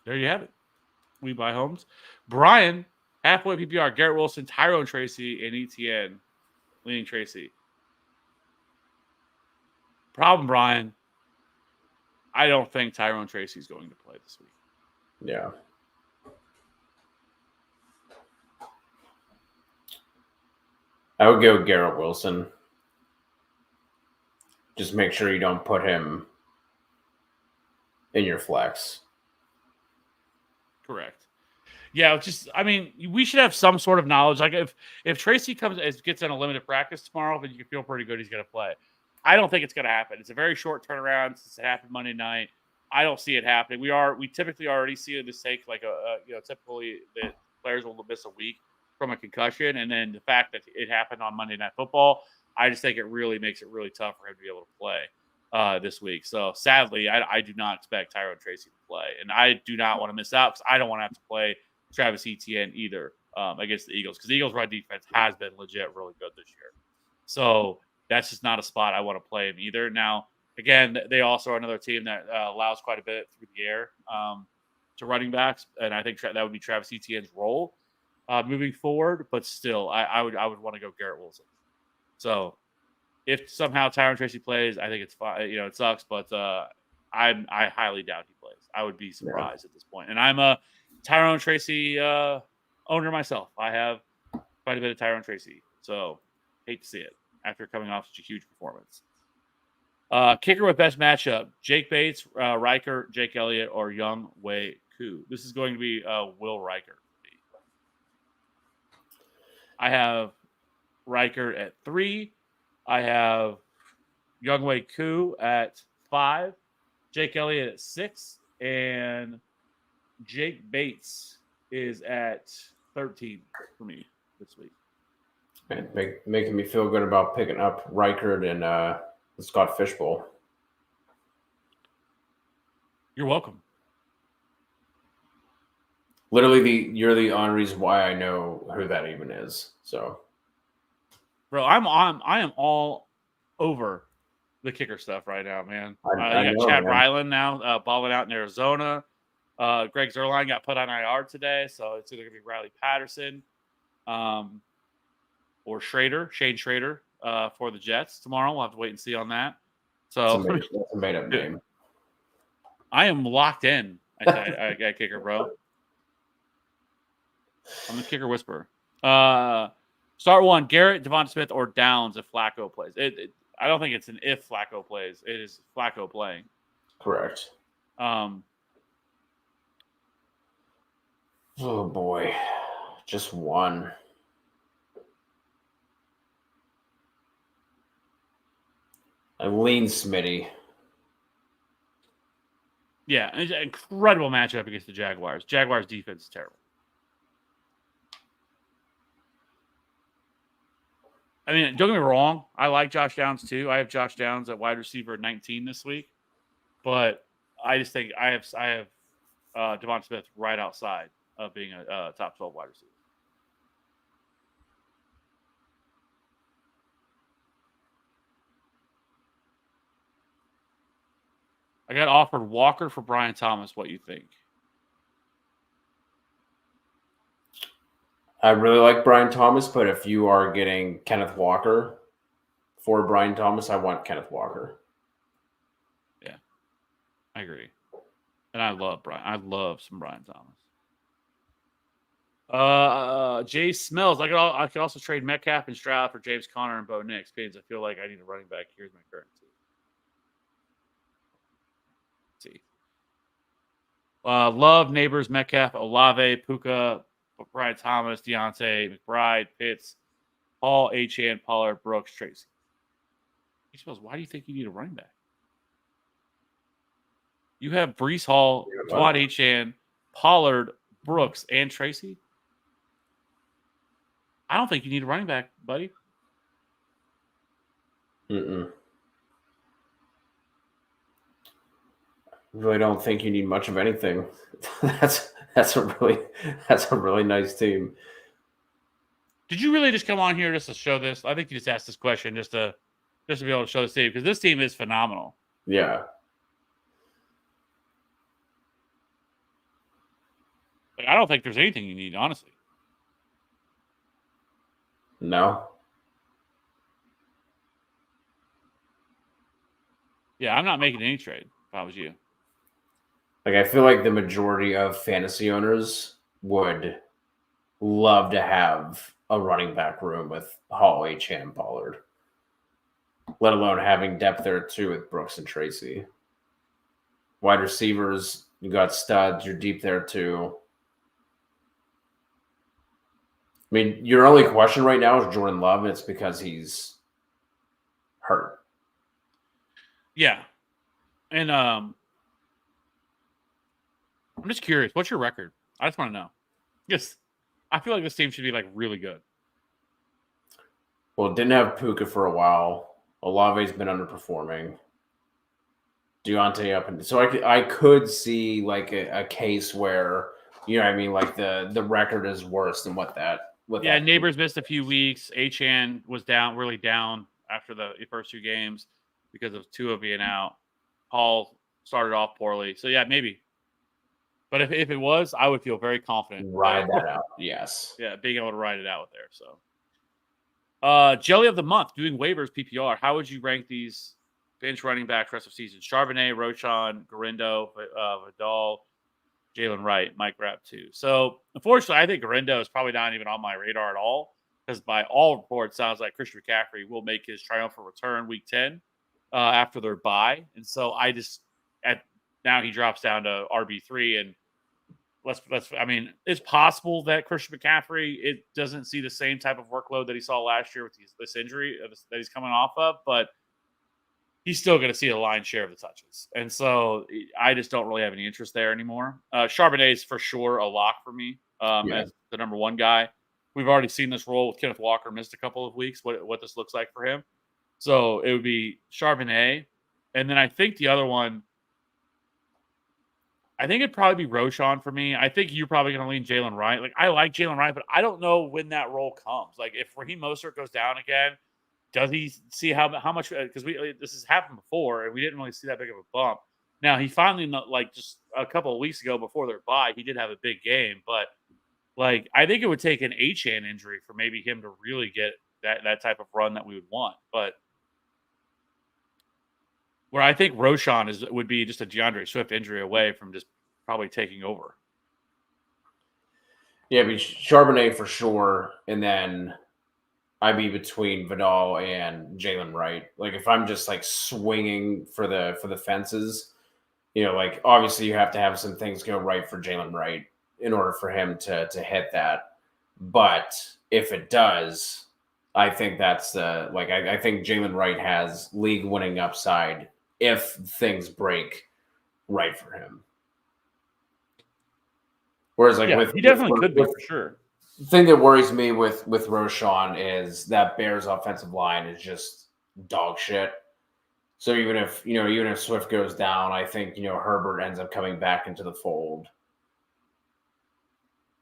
Speaker 1: There you have it. We buy homes. Brian, halfway PPR, Garrett Wilson, Tyrone Tracy, and ETN, leaning Tracy. Problem, Brian, I don't think Tyrone Tracy is going to play this week.
Speaker 2: Yeah. I would go Garrett Wilson. Just make sure you don't put him in your flex.
Speaker 1: Correct. Yeah, we should have some sort of knowledge. Like if Tracy gets in a limited practice tomorrow, then you can feel pretty good he's going to play. I don't think it's going to happen. It's a very short turnaround since it happened Monday night. I don't see it happening. We typically already see this take like typically that players will miss a week from a concussion, and then the fact that it happened on Monday Night Football, I just think it really makes it really tough for him to be able to play this week. So sadly, I do not expect Tyrone Tracy to play, and I do not want to miss out because I don't want to have to play Travis Etienne either against the Eagles, because the Eagles' run defense has been legit really good this year. So that's just not a spot I want to play him either. Now, again, they also are another team that allows quite a bit through the air to running backs, and I think that would be Travis Etienne's role moving forward. But still, I would want to go Garrett Wilson. So if somehow Tyrone Tracy plays, I think it's fine. It sucks, but I highly doubt he plays. I would be surprised at this point. And I'm a Tyrone Tracy owner myself. I have quite a bit of Tyrone Tracy, so hate to see it after coming off such a huge performance. Kicker with best matchup: Jake Bates, Riker, Jake Elliott, or Young Wei Koo. This is going to be Will Riker. I have Riker at 3. I have Young Wei Koo at 5. Jake Elliott at 6. And Jake Bates is at 13 for me this week.
Speaker 2: And making me feel good about picking up Reichard and Scott Fishbowl.
Speaker 1: You're welcome.
Speaker 2: Literally, you're the only reason why I know who that even is. So,
Speaker 1: Bro, I am all over the kicker stuff right now, man.
Speaker 2: I
Speaker 1: You got
Speaker 2: know,
Speaker 1: Chad
Speaker 2: man.
Speaker 1: Ryland now balling out in Arizona. Greg Zerline got put on IR today, so it's either going to be Riley Patterson or Shane Schrader for the Jets tomorrow. We'll have to wait and see on that. So
Speaker 2: That's a made up name.
Speaker 1: I am locked in. I got kicker, bro. I'm the kicker whisperer. Start one: Garrett, Devonta Smith, or Downs if Flacco plays. I don't think it's an if Flacco plays. It is Flacco playing.
Speaker 2: Correct. Oh boy, just one. I lean Smitty.
Speaker 1: Yeah, it's an incredible matchup against the Jaguars. Jaguars defense is terrible. I mean, don't get me wrong. I like Josh Downs too. I have Josh Downs at wide receiver 19 this week, but I just think I have Devonta Smith right outside of being a top 12 wide receiver. I got offered Walker for Brian Thomas. What you think?
Speaker 2: I really like Brian Thomas, but if you are getting Kenneth Walker for Brian Thomas, I want Kenneth Walker.
Speaker 1: Yeah, I agree. And I love Brian. I love some Brian Thomas. Jay Smells. I could also trade Metcalf and Stroud for James Conner and Bo Nix. Because I feel like I need a running back. Here's my current team. Let's see. Love, Neighbors, Metcalf, Olave, Puka, Brian Thomas, Deontay, McBride, Pitts, Paul, Achane, Pollard, Brooks, Tracy. He Smells, why do you think you need a running back? You have Breece Hall, Dwight Achane, Pollard, Brooks, and Tracy. I don't think you need a running back, buddy.
Speaker 2: Really don't think you need much of anything. That's a really nice team.
Speaker 1: Did you really just come on here just to show this? I think you just asked this question just to be able to show this team because this team is phenomenal.
Speaker 2: Yeah.
Speaker 1: Like, I don't think there's anything you need, honestly.
Speaker 2: No.
Speaker 1: Yeah, I'm not making any trade if I was you.
Speaker 2: Like, I feel like the majority of fantasy owners would love to have a running back room with Hall, Achane, Pollard, let alone having depth there too with Brooks and Tracy. Wide receivers, you got studs, you're deep there too. I mean, your only question right now is Jordan Love, and it's because he's hurt.
Speaker 1: Yeah. And I'm just curious, what's your record? I just want to know. Yes. I feel like this team should be like really good.
Speaker 2: Well, didn't have Puka for a while. Olave's been underperforming. Deontay up, and so I could see like a case where, you know what I mean, like the record is worse than what that.
Speaker 1: Yeah, Neighbors missed a few weeks. Achane was really down after the first 2 games because of Tua being out. Hall started off poorly, so yeah, maybe. But if it was, I would feel very confident.
Speaker 2: Ride that out, yes.
Speaker 1: Yeah, being able to ride it out there. So, Jelly of the month, doing waivers PPR. How would you rank these bench running backs rest of season? Charbonnet, Rochon, Garindo, Vidal, Jalen Wright, Mike Rapp too. So, unfortunately, I think Garindo is probably not even on my radar at all because by all reports, sounds like Christian McCaffrey will make his triumphant return week 10 after their bye. And so now he drops down to RB3 and I mean, it's possible that Christian McCaffrey doesn't see the same type of workload that he saw last year with this injury that he's coming off of, but he's still going to see a lion's share of the touches. And so I just don't really have any interest there anymore. Charbonnet is for sure a lock for me as the number 1 guy. We've already seen this role with Kenneth Walker missed a couple of weeks, what this looks like for him. So it would be Charbonnet. And then I think the other one, I think it'd probably be Roshan for me. I think you're probably going to lean Jalen Wright. Like, I like Jalen Wright, but I don't know when that role comes. Like, if Raheem Mostert goes down again, does he see how much? Because this has happened before, and we didn't really see that big of a bump. Now he finally, like just a couple of weeks ago before their bye, he did have a big game, but like I think it would take an Achane injury for maybe him to really get that type of run that we would want. But where I think Roshan would be just a DeAndre Swift injury away from just probably taking over.
Speaker 2: Yeah, I mean, Charbonnet for sure, and then I'd be between Vidal and Jalen Wright. Like if I'm just like swinging for the fences, like obviously you have to have some things go right for Jalen Wright in order for him to hit that. But if it does, I think that's I think Jalen Wright has league winning upside if things break right for him. Whereas
Speaker 1: he definitely could be for sure.
Speaker 2: The thing that worries me with Roshan is that Bears offensive line is just dog shit. So even if Swift goes down, I think Herbert ends up coming back into the fold.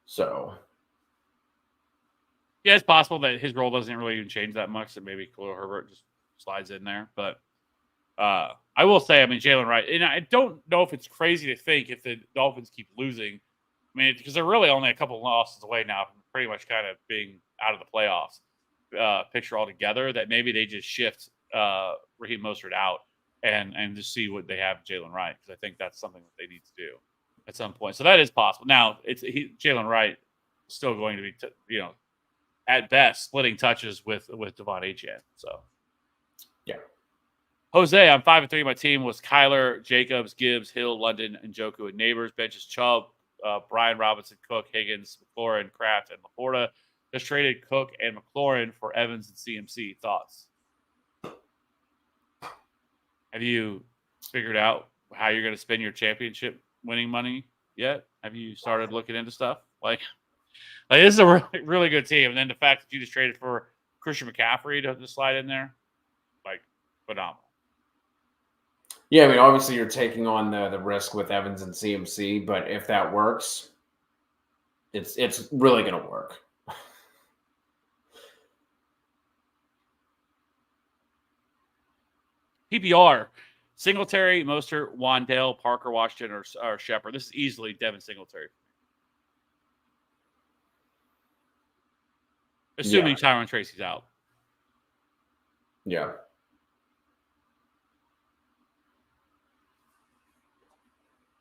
Speaker 2: So
Speaker 1: yeah, it's possible that his role doesn't really even change that much. That maybe Khalil Herbert just slides in there. But I will say, I mean, Jalen Wright, and I don't know if it's crazy to think if the Dolphins keep losing. I mean, because they're really only a couple of losses away now from pretty much kind of being out of the playoffs picture altogether, that maybe they just shift Raheem Mostert out and just see what they have Jalen Wright, because I think that's something that they need to do at some point. So that is possible. Now, Jalen Wright is still going to be, at best, splitting touches with Devon Achane. So,
Speaker 2: yeah.
Speaker 1: Jose, I'm 5-3. My team was Kyler, Jacobs, Gibbs, Hill, London, and Njoku, and Neighbors. Benches Chubb, Brian Robinson, Cook, Higgins, McLaurin, Kraft, and Laporta. Just traded Cook and McLaurin for Evans and CMC. Thoughts? Have you figured out how you're going to spend your championship winning money yet? Have you started looking into stuff? Like this is a really, really good team. And then the fact that you just traded for Christian McCaffrey to slide in there, like, phenomenal.
Speaker 2: Yeah, I mean, obviously you're taking on the risk with Evans and CMC, but if that works, it's really going to work.
Speaker 1: PPR, Singletary, Mostert, Wandale, Parker, Washington, or Shepard. This is easily Devin Singletary. Assuming Tyron Tracy's out.
Speaker 2: Yeah.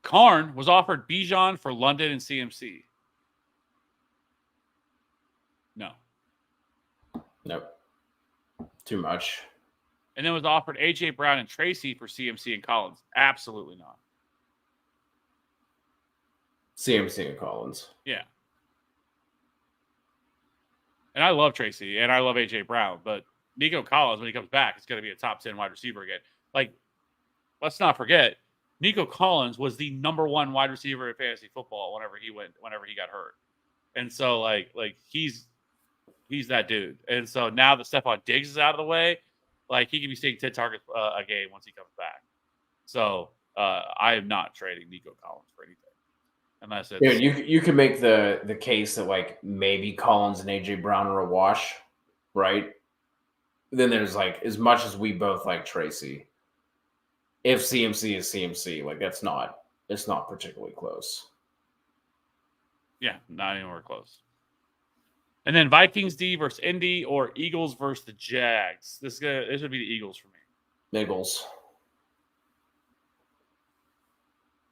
Speaker 1: Karn was offered Bijan for London and CMC. No.
Speaker 2: Nope. Too much.
Speaker 1: And then was offered A.J. Brown and Tracy for CMC and Collins. Absolutely not.
Speaker 2: CMC and Collins.
Speaker 1: Yeah. And I love Tracy and I love A.J. Brown, but Nico Collins, when he comes back, is going to be a top 10 wide receiver again. Like, let's not forget, Nico Collins was the number one wide receiver in fantasy football whenever he got hurt. And so like he's that dude. And so now that Stephon Diggs is out of the way, like he can be seeing 10 targets a game once he comes back. So I am not trading Nico Collins for anything. Unless it's
Speaker 2: you can make the case that like maybe Collins and AJ Brown are a wash, right? Then there's like, as much as we both like Tracy, if CMC is CMC, like it's not particularly close.
Speaker 1: Yeah, not anywhere close. And then Vikings D versus Indy, or Eagles versus the Jags. This would be the Eagles for me.
Speaker 2: Eagles.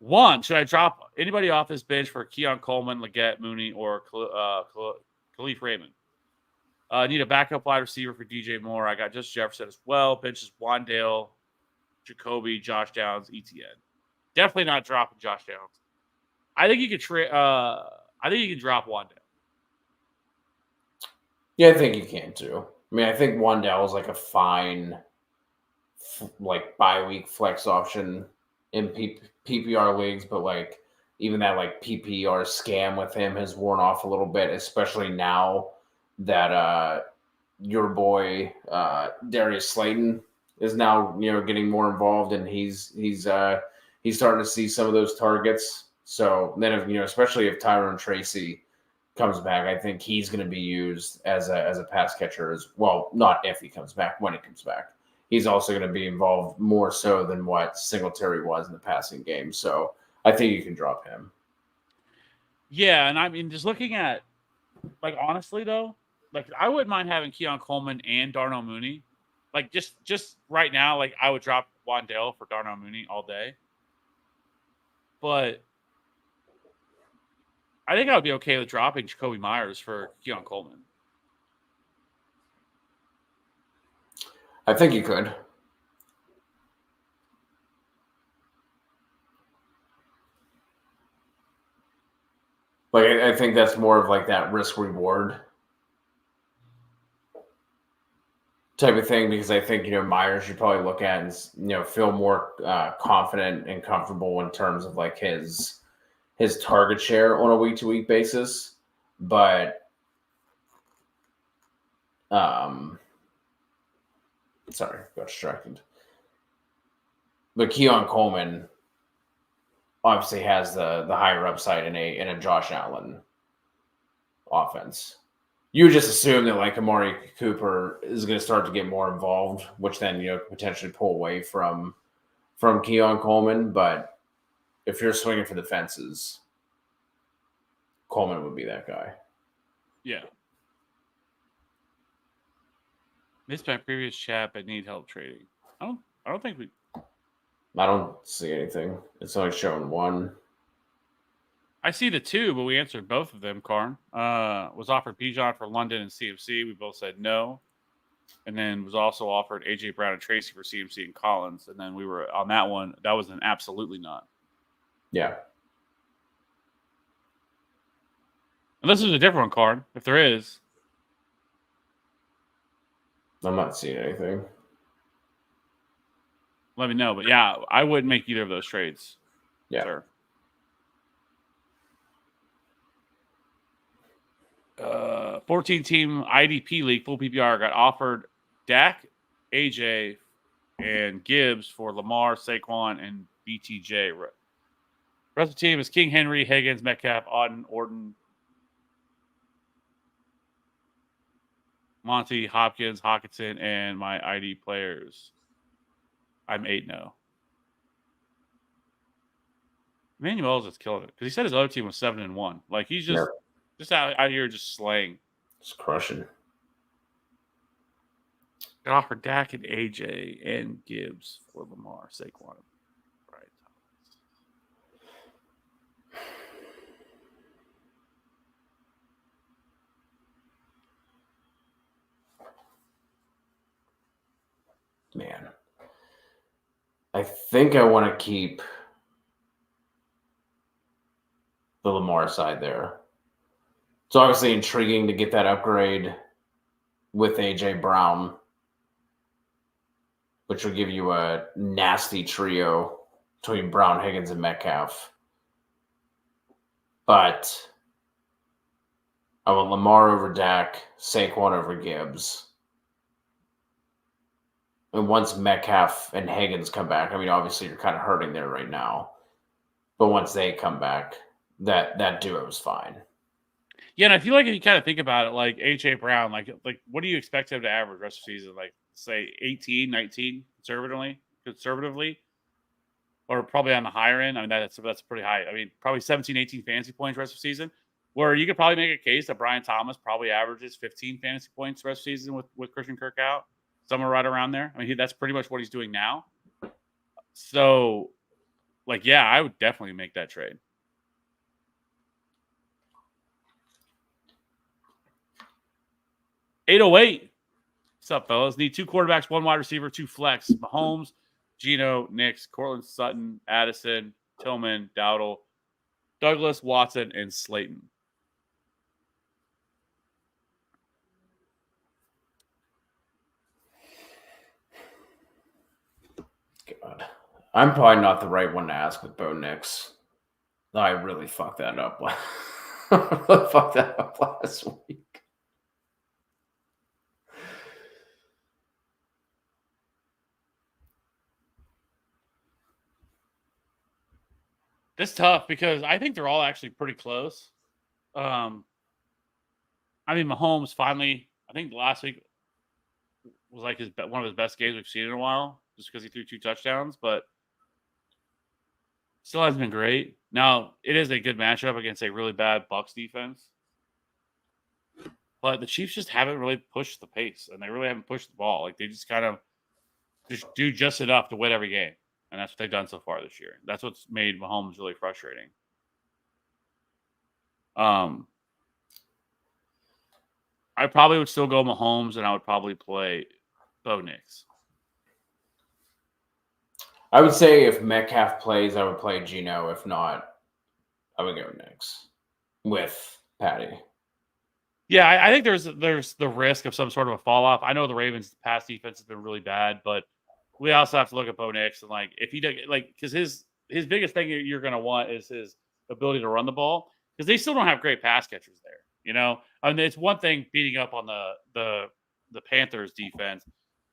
Speaker 1: One, should I drop anybody off this bench for Keon Coleman, Leggett, Mooney, or Khalif Raymond? I need a backup wide receiver for DJ Moore. I got just Jefferson as well. Benches Wandale, Jacoby, Josh Downs, ETN. Definitely not dropping Josh Downs. I think you could I think you can drop Wandale.
Speaker 2: Yeah, I think you can too. I mean, I think Wandale is like a fine, like bye-week flex option in PPR leagues, but like even that like PPR scam with him has worn off a little bit, especially now that your boy Darius Slayton is now getting more involved, and he's starting to see some of those targets. So then, if especially if Tyrone Tracy comes back, I think he's going to be used as a pass catcher as well. Not if he comes back, when he comes back. He's also going to be involved more so than what Singletary was in the passing game. So I think you can drop him.
Speaker 1: Yeah, and I mean, just looking at, like, honestly though, like, I wouldn't mind having Keon Coleman and Darnell Mooney. Like, just right now, like, I would drop Wandale for Darnell Mooney all day. But I think I would be okay with dropping Jacoby Myers for Keon Coleman.
Speaker 2: I think you could. Like, I think that's more of like that risk reward type of thing, because I think Myers you probably look at and feel more confident and comfortable in terms of like his target share on a week to week basis, but sorry, got distracted. But Keon Coleman obviously has the higher upside in a Josh Allen offense. You just assume that like Amari Cooper is going to start to get more involved, which then potentially pull away from Keon Coleman. But if you're swinging for the fences, Coleman would be that guy.
Speaker 1: Yeah. Missed my previous chat, but need help trading. I don't think we.
Speaker 2: I don't see anything. It's only showing one.
Speaker 1: I see the two, but we answered both of them. Karn was offered Bijan for London and CMC. We both said no. And then was also offered AJ Brown and Tracy for CMC and Collins. And then we were on that one. That was an absolutely not.
Speaker 2: Yeah.
Speaker 1: Unless there's a different one, Karn. If there is.
Speaker 2: I'm not seeing anything.
Speaker 1: Let me know. But yeah, I wouldn't make either of those trades.
Speaker 2: Yeah.
Speaker 1: Sir. 14-team IDP league, full PPR, got offered Dak, AJ, and Gibbs for Lamar, Saquon, and BTJ. Rest of the team is King Henry, Higgins, Metcalf, Auden, Orton, Monty, Hopkins, Hawkinson, and my ID players. I'm 8-0. Emmanuel's just killing it because he said his other team was 7-1. Like he's just out here just slaying.
Speaker 2: Just crushing.
Speaker 1: Got offered Dak and AJ and Gibbs for Lamar, Saquon. Right.
Speaker 2: Man. I think I want to keep the Lamar side there. It's obviously intriguing to get that upgrade with AJ Brown, which will give you a nasty trio between Brown, Higgins, and Metcalf. But I want Lamar over Dak, Saquon over Gibbs. And once Metcalf and Higgins come back, I mean, obviously you're kind of hurting there right now. But once they come back, that duo is fine.
Speaker 1: Yeah, and I feel like if you kind of think about it, like AJ Brown, like what do you expect him to average rest of the season? Like say 18, 19 conservatively, or probably on the higher end. I mean, that's pretty high. I mean, probably 17, 18 fantasy points rest of the season. Where you could probably make a case that Brian Thomas probably averages 15 fantasy points rest of the season with Christian Kirk out, somewhere right around there. I mean, that's pretty much what he's doing now. So, like, yeah, I would definitely make that trade. $808. What's up, fellas? Need 2 quarterbacks, 1 wide receiver, 2 flex. Mahomes, Geno, Nix, Cortland Sutton, Addison, Tillman, Dowdle, Douglas, Watson, and Slayton.
Speaker 2: God. I'm probably not the right one to ask with Bo Nix. I really fucked that up. Fucked that up last week.
Speaker 1: This is tough because I think they're all actually pretty close. I mean, Mahomes finally, I think last week was like one of his best games we've seen in a while, just because he threw 2 touchdowns, but still hasn't been great. Now, it is a good matchup against a really bad Bucs defense, but the Chiefs just haven't really pushed the pace, and they really haven't pushed the ball. Like, they just kind of just do just enough to win every game, and that's what they've done so far this year. That's what's made Mahomes really frustrating. I probably would still go Mahomes, and I would probably play Bo Nix.
Speaker 2: I would say if Metcalf plays, I would play Geno. If not, I would go Nix with Patty.
Speaker 1: Yeah, I think there's the risk of some sort of a fall off. I know the Ravens' pass defense has been really bad, but we also have to look at Bo Nix and like if he because his biggest thing you're going to want is his ability to run the ball because they still don't have great pass catchers there. You know, I mean, it's one thing beating up on the Panthers defense.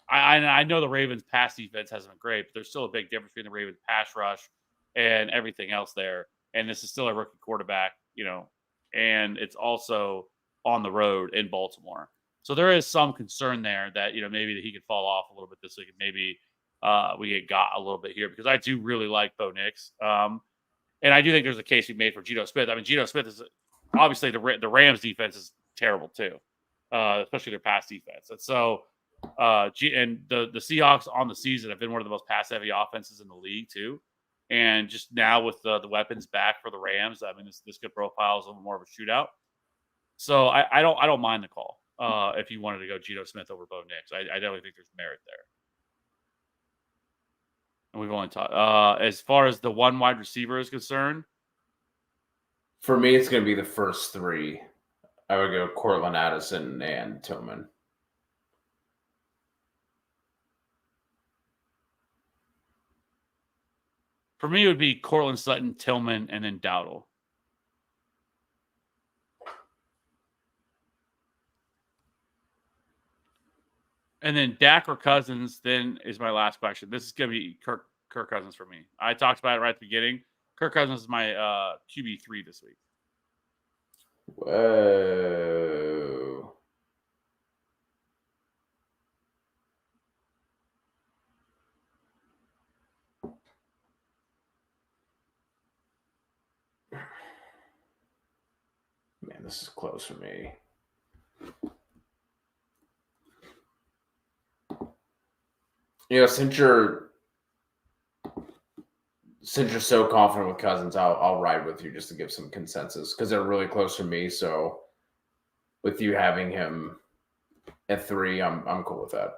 Speaker 1: I know the Ravens pass defense hasn't been great, but there's still a big difference between the Ravens pass rush and everything else there. And this is still a rookie quarterback, you know, and it's also on the road in Baltimore. So there is some concern there that, you know, maybe that he could fall off a little bit this week and maybe we get got a little bit here because I do really like Bo Nix. And I do think there's a case we made for Geno Smith. I mean, Geno Smith is obviously the Rams defense is terrible too, especially their pass defense. And so, and the Seahawks on the season have been one of the most pass heavy offenses in the league too. And just now with the weapons back for the Rams, I mean, this could profile as a little more of a shootout. So I don't mind the call if you wanted to go Geno Smith over Bo Nix. I definitely think there's merit there. And we've only talked as far as the one wide receiver is concerned.
Speaker 2: For me, it's going to be the first 3. I would go Cortland Addison and Tillman.
Speaker 1: For me, it would be Cortland Sutton, Tillman, and then Dowdle. And then Dak or Cousins, then is my last question. This is going to be Kirk Cousins for me. I talked about it right at the beginning. Kirk Cousins is my QB3 this week.
Speaker 2: Whoa. Man, this is close for me. You know, since you're so confident with Cousins, I'll ride with you just to give some consensus because they're really close for me. So, with you having him at 3, I'm cool with that.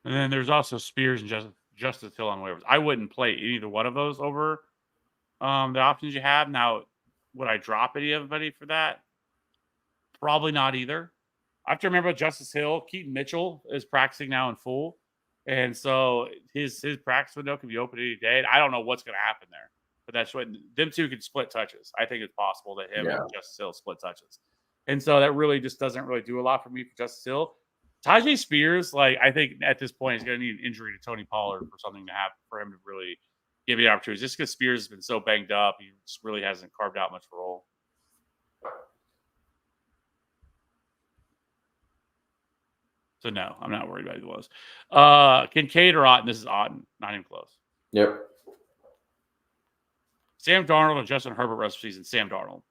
Speaker 1: And then there's also Spears and Justice Hill on waivers. I wouldn't play either one of those over the options you have. Now, would I drop anybody for that? Probably not either. I have to remember Justice Hill. Keaton Mitchell is practicing now in full. And so his practice window can be open any day. And I don't know what's going to happen there. But that's what them two can split touches. I think it's possible that him and Justice Hill split touches. And so that really just doesn't really do a lot for me for Justice Hill. Tyjae Spears, like I think at this point, is going to need an injury to Tony Pollard for something to happen for him to really give you opportunities. Just because Spears has been so banged up, he just really hasn't carved out much of a role. So no, I'm not worried about either of those. Kincaid or Otten? This is Otten, not even close.
Speaker 2: Yep.
Speaker 1: Sam Darnold and Justin Herbert rest of the season. Sam Darnold.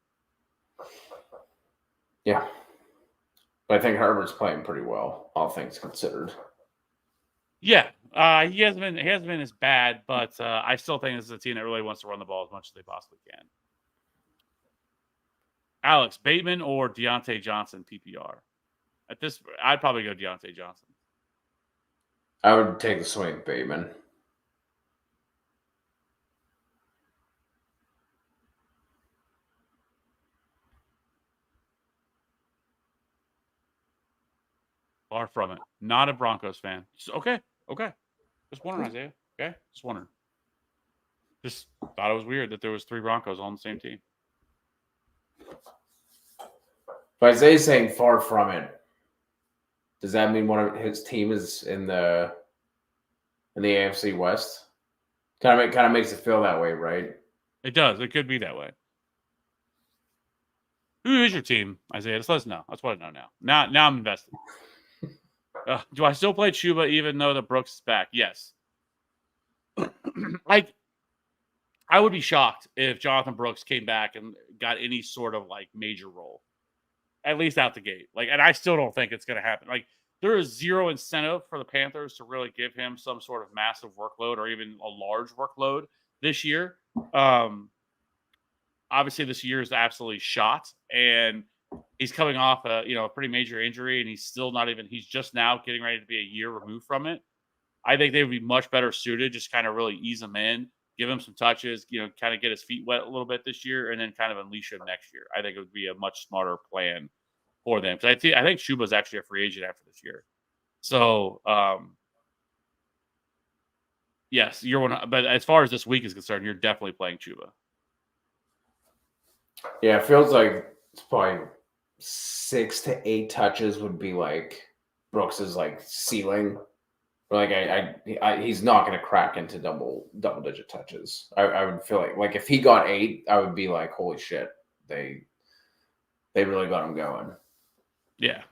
Speaker 2: Yeah. But I think Herbert's playing pretty well, all things considered.
Speaker 1: Yeah. He hasn't been as bad, but I still think this is a team that really wants to run the ball as much as they possibly can. Alex, Bateman or Deontay Johnson PPR? At this, I'd probably go Deontay Johnson.
Speaker 2: I would take the swing with Bateman.
Speaker 1: Far from it. Not a Broncos fan. Okay. Just wondering, Isaiah. Okay, just wondering. Just thought it was weird that there was 3 Broncos on the same team.
Speaker 2: But Isaiah's saying far from it. Does that mean one of his team is in the in the AFC West. Kind of makes it feel that way, right?
Speaker 1: It does. It could be that way. Who is your team, Isaiah? Just let us know. That's what I know now. Now I'm invested. Do I still play Chuba even though the Brooks is back? Yes. Like, I would be shocked if Jonathan Brooks came back and got any sort of like major role, at least out the gate. Like, and I still don't think it's going to happen. Like, there is zero incentive for the Panthers to really give him some sort of massive workload or even a large workload this year. Obviously, this year is absolutely shot, and he's coming off a pretty major injury, and he's still not even. He's just now getting ready to be a year removed from it. I think they would be much better suited, just kind of really ease him in, give him some touches, kind of get his feet wet a little bit this year, and then kind of unleash him next year. I think it would be a much smarter plan for them. Because I think Chuba's actually a free agent after this year. So, yes, you're one. But as far as this week is concerned, you're definitely playing Chuba.
Speaker 2: Yeah, it feels like it's probably 6 to 8 touches would be like Brooks's like ceiling. Like he's not going to crack into double digit touches. I would feel like if he got 8, I would be like, holy shit, they really got him going.
Speaker 1: Yeah.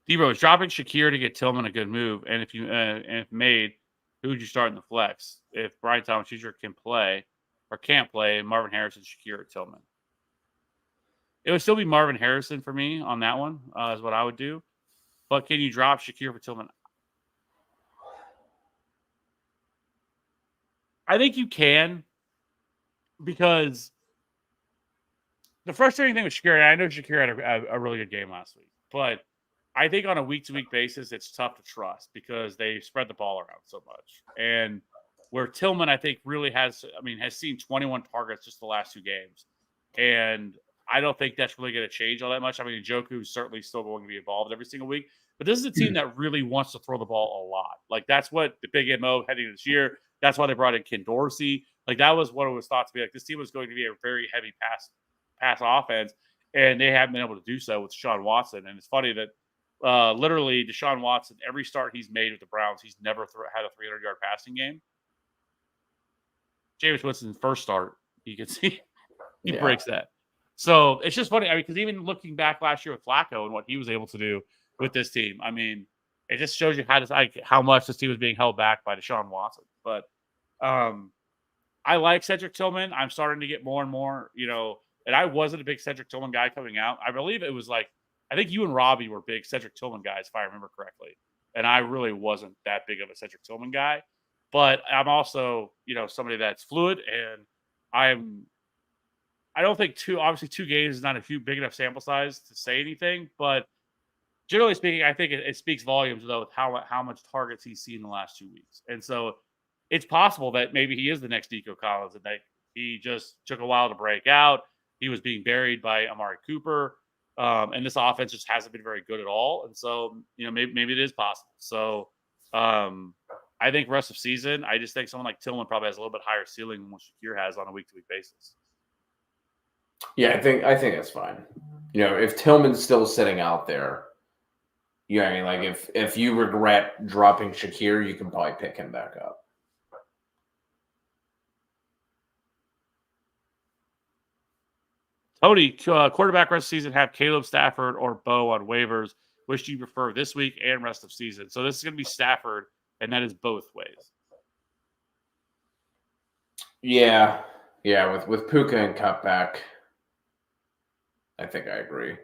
Speaker 1: Debo, is dropping Shakir to get Tillman a good move? And if made, who would you start in the flex? If Brian Thomas Jr. can play or can't play, Marvin Harrison, Shakir, or Tillman? It would still be Marvin Harrison for me on that one, is what I would do. But can you drop Shakir for Tillman? I think you can, because the frustrating thing with Shakir, and I know Shakir had a really good game last week, but I think on a week-to-week basis, it's tough to trust because they spread the ball around so much. And where Tillman, I think, really has seen 21 targets just the last 2 games. And I don't think that's really going to change all that much. I mean, Njoku is certainly still going to be involved every single week. But this is a team that really wants to throw the ball a lot. Like, that's what the big MO heading into this year. That's why they brought in Ken Dorsey. Like, that was what it was thought to be. Like, this team was going to be a very heavy pass offense. And they haven't been able to do so with Deshaun Watson. And it's funny that literally Deshaun Watson, every start he's made with the Browns, he's never had a 300-yard passing game. Jameis Winston's first start, you can see he breaks that. So it's just funny. I mean, because even looking back last year with Flacco and what he was able to do with this team, I mean, it just shows you how much this team was being held back by Deshaun Watson. But I like Cedric Tillman. I'm starting to get more and more, and I wasn't a big Cedric Tillman guy coming out. I believe it was like, I think you and Robbie were big Cedric Tillman guys, if I remember correctly. And I really wasn't that big of a Cedric Tillman guy. But I'm also, somebody that's fluid, and I don't think 2 games is not a big enough sample size to say anything. But generally speaking, I think it speaks volumes, though, with how much targets he's seen in the last 2 weeks. And so it's possible that maybe he is the next Nico Collins, and that he just took a while to break out. He was being buried by Amari Cooper. And this offense just hasn't been very good at all. And so, maybe it is possible. So I think rest of season, I just think someone like Tillman probably has a little bit higher ceiling than what Shakir has on a week-to-week basis.
Speaker 2: Yeah, I think that's fine. If Tillman's still sitting out there, I mean, like if you regret dropping Shakir, you can probably pick him back up.
Speaker 1: Tony, quarterback rest of season, have Caleb Stafford or Bo on waivers. Which do you prefer this week and rest of season? So this is going to be Stafford, and that is both ways.
Speaker 2: Yeah, with Puka and cutback, I think I agree.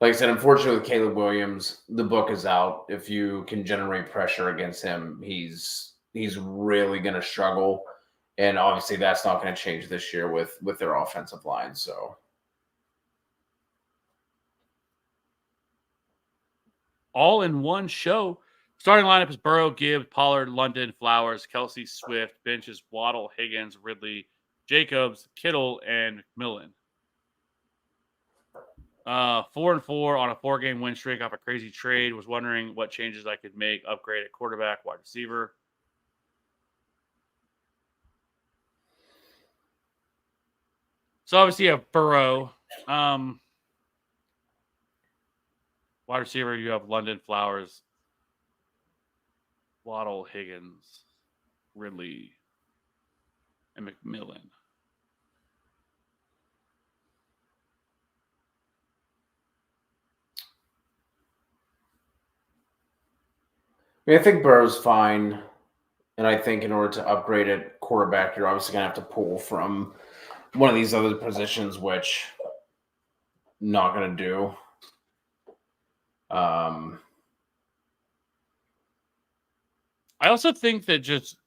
Speaker 2: Like I said, unfortunately with Caleb Williams, the book is out. If you can generate pressure against him, he's really going to struggle, and obviously that's not going to change this year with their offensive line. So.
Speaker 1: All in one show. Starting lineup is Burrow, Gibbs, Pollard, London, Flowers, Kelsey, Swift. Benches, Waddle, Higgins, Ridley, Jacobs, Kittle, and McMillan. 4-4 on a 4-game win streak off a crazy trade. Was wondering what changes I could make. Upgrade at quarterback, wide receiver. So obviously you have Burrow. Wide receiver, you have London, Flowers, Waddle, Higgins, Ridley, and McMillan.
Speaker 2: I think Burrow's fine. And I think in order to upgrade at quarterback, you're obviously going to have to pull from one of these other positions, which not going to do.
Speaker 1: I also think that just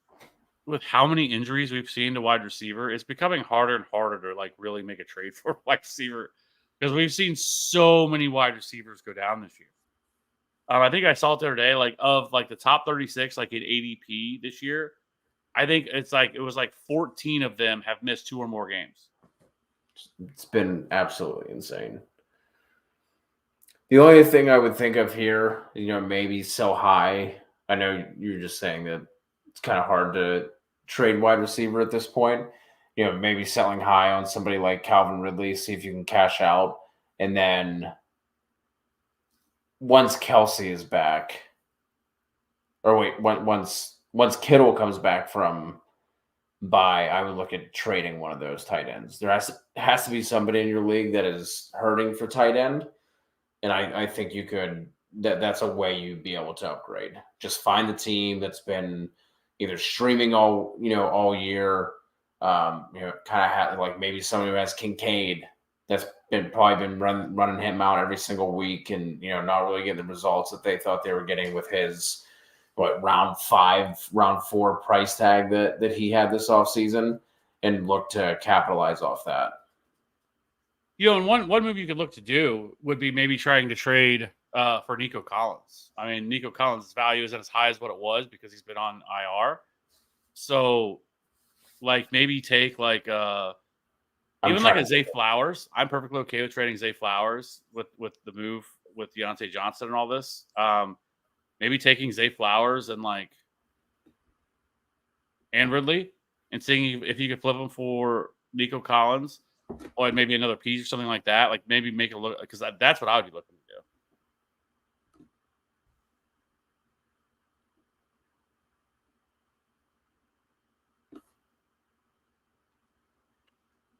Speaker 1: with how many injuries we've seen to wide receiver, it's becoming harder and harder to like really make a trade for a wide receiver because we've seen so many wide receivers go down this year. I think I saw it the other day, like of like the top 36, like in ADP this year, I think it was like 14 of them have missed 2 or more games.
Speaker 2: It's been absolutely insane. The only thing I would think of here, maybe sell high. I know you're just saying that it's kind of hard to trade wide receiver at this point. Maybe selling high on somebody like Calvin Ridley, see if you can cash out. And then once Kelsey is back, or wait, once Kittle comes back from bye, I would look at trading one of those tight ends. There has to be somebody in your league that is hurting for tight end. And I think you could that's a way you'd be able to upgrade. Just find the team that's been either streaming all year, kind of like maybe somebody who has Kincaid that's probably been running him out every single week, and not really getting the results that they thought they were getting with his round 5, round 4 price tag that he had this offseason, and look to capitalize off that.
Speaker 1: And one move you could look to do would be maybe trying to trade for Nico Collins. I mean, Nico Collins' value isn't as high as what it was because he's been on IR. So, like, maybe take like even like a Zay Flowers. I'm perfectly okay with trading Zay Flowers with the move with Deontay Johnson and all this. Maybe taking Zay Flowers and Ridley and seeing if you could flip them for Nico Collins. Or maybe another piece or something like that. Like maybe make it look, because that's what I would be looking to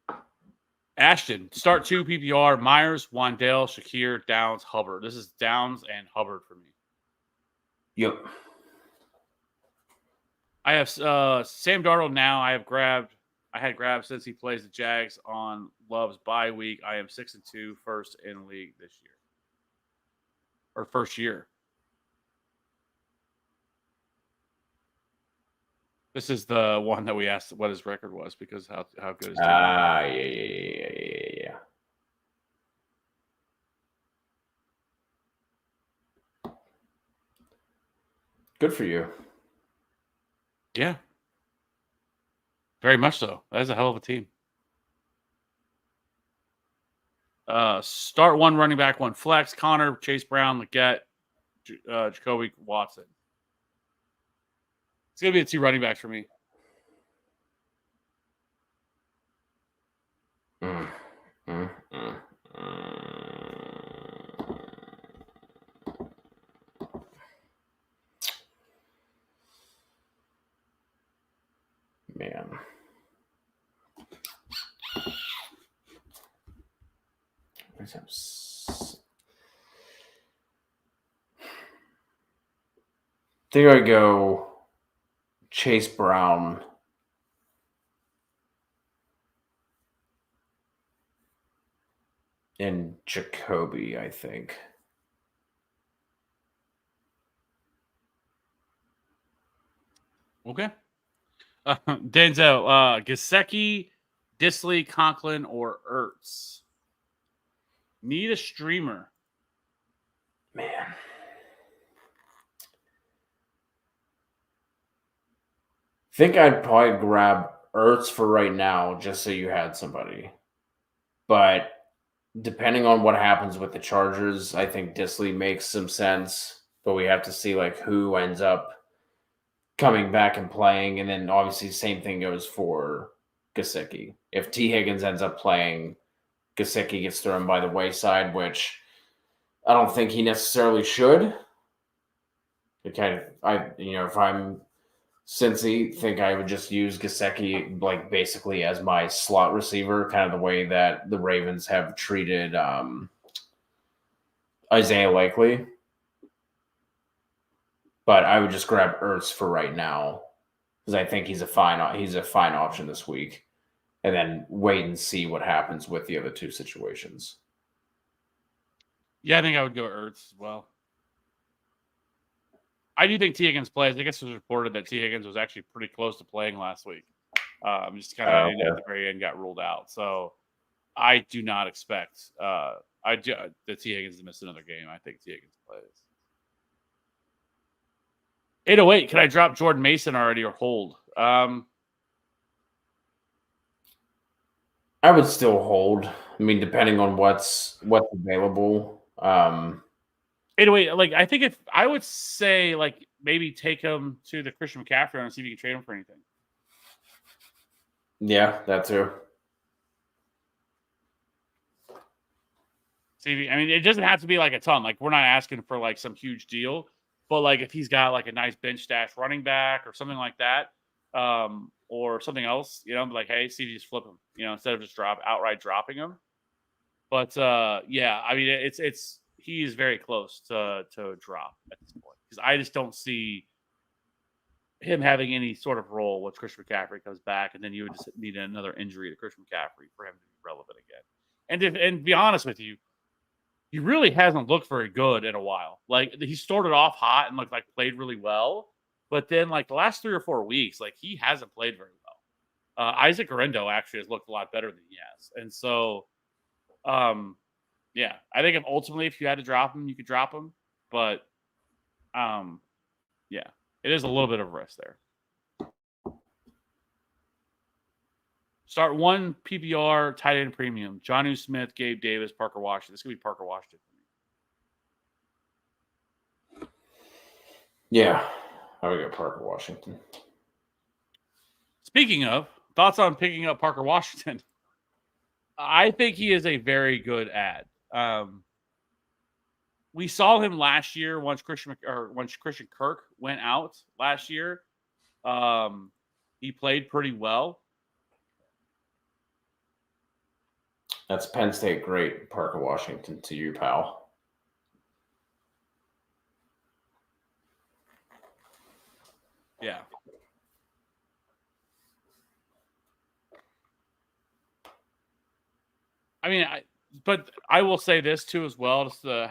Speaker 1: do. Ashton, start 2 PPR, Myers, Wandale, Shakir, Downs, Hubbard. This is Downs and Hubbard for me.
Speaker 2: Yep.
Speaker 1: I have Sam Darnold now. I had grabbed since he plays the Jags on Love's bye week. I am 6-2, first in the league this year. Or first year. This is the one that we asked what his record was because how good is
Speaker 2: yeah. Good for you.
Speaker 1: Yeah. Very much so. That is a hell of a team. Start 1 running back, 1 flex. Connor, Chase Brown, Leggett, Jacoby Watson. It's going to be the 2 running backs for me.
Speaker 2: Man. I think I go Chase Brown and Jacoby, I think.
Speaker 1: Okay. Denzel, Gesicki, Disley, Conklin, or Ertz. Need a streamer.
Speaker 2: Man. Think I'd probably grab Ertz for right now just so you had somebody. But depending on what happens with the Chargers, I think Disley makes some sense. But we have to see who ends up coming back and playing. And then obviously same thing goes for Gesicki. If T. Higgins ends up playing, Gesicki gets thrown by the wayside, which I don't think he necessarily should. If I'm Cincy, think I would just use Gesicki like basically as my slot receiver, kind of the way that the Ravens have treated Isaiah Likely. But I would just grab Ertz for right now because I think he's a fine option this week, and then wait and see what happens with the other two situations.
Speaker 1: Yeah, I think I would go Ertz as well. I do think T. Higgins plays. I guess it was reported that T. Higgins was actually pretty close to playing last week. Just kind of at the very end got ruled out. So I do not expect that T. Higgins to miss another game. I think T. Higgins plays. 808. Can I drop Jordan Mason already or hold?
Speaker 2: I would still hold. I mean, depending on what's available.
Speaker 1: 808. Like I think if I would say like maybe take him to the Christian McCaffrey and see if you can trade him for anything.
Speaker 2: Yeah, that too.
Speaker 1: See, I mean, it doesn't have to be like a ton. Like we're not asking for like some huge deal, but like if he's got like a nice bench stash running back or something like that, or something else, like hey, see if you just flip him, instead of just outright dropping him. But yeah, I mean, it's he is very close to drop at this point because I just don't see him having any sort of role once Christian McCaffrey comes back, and then you would just need another injury to Christian McCaffrey for him to be relevant again. And to be honest with you, he really hasn't looked very good in a while. Like he started off hot and played really well, but then like the last 3 or 4 weeks, like he hasn't played very well. Isaac Orendo actually has looked a lot better than he has, and so, yeah, I think ultimately if you had to drop him, you could drop him, but, yeah, it is a little bit of risk there. Start one PPR tight end premium: Jonnu Smith, Gabe Davis, Parker Washington. This could be Parker Washington for me.
Speaker 2: Yeah, I would get Parker Washington.
Speaker 1: Speaking of, thoughts on picking up Parker Washington? I think he is a very good ad. We saw him last year once Christian Kirk went out last year. He played pretty well.
Speaker 2: That's Penn State great, Parker Washington, to you, pal.
Speaker 1: Yeah. I mean, but I will say this too as well, just to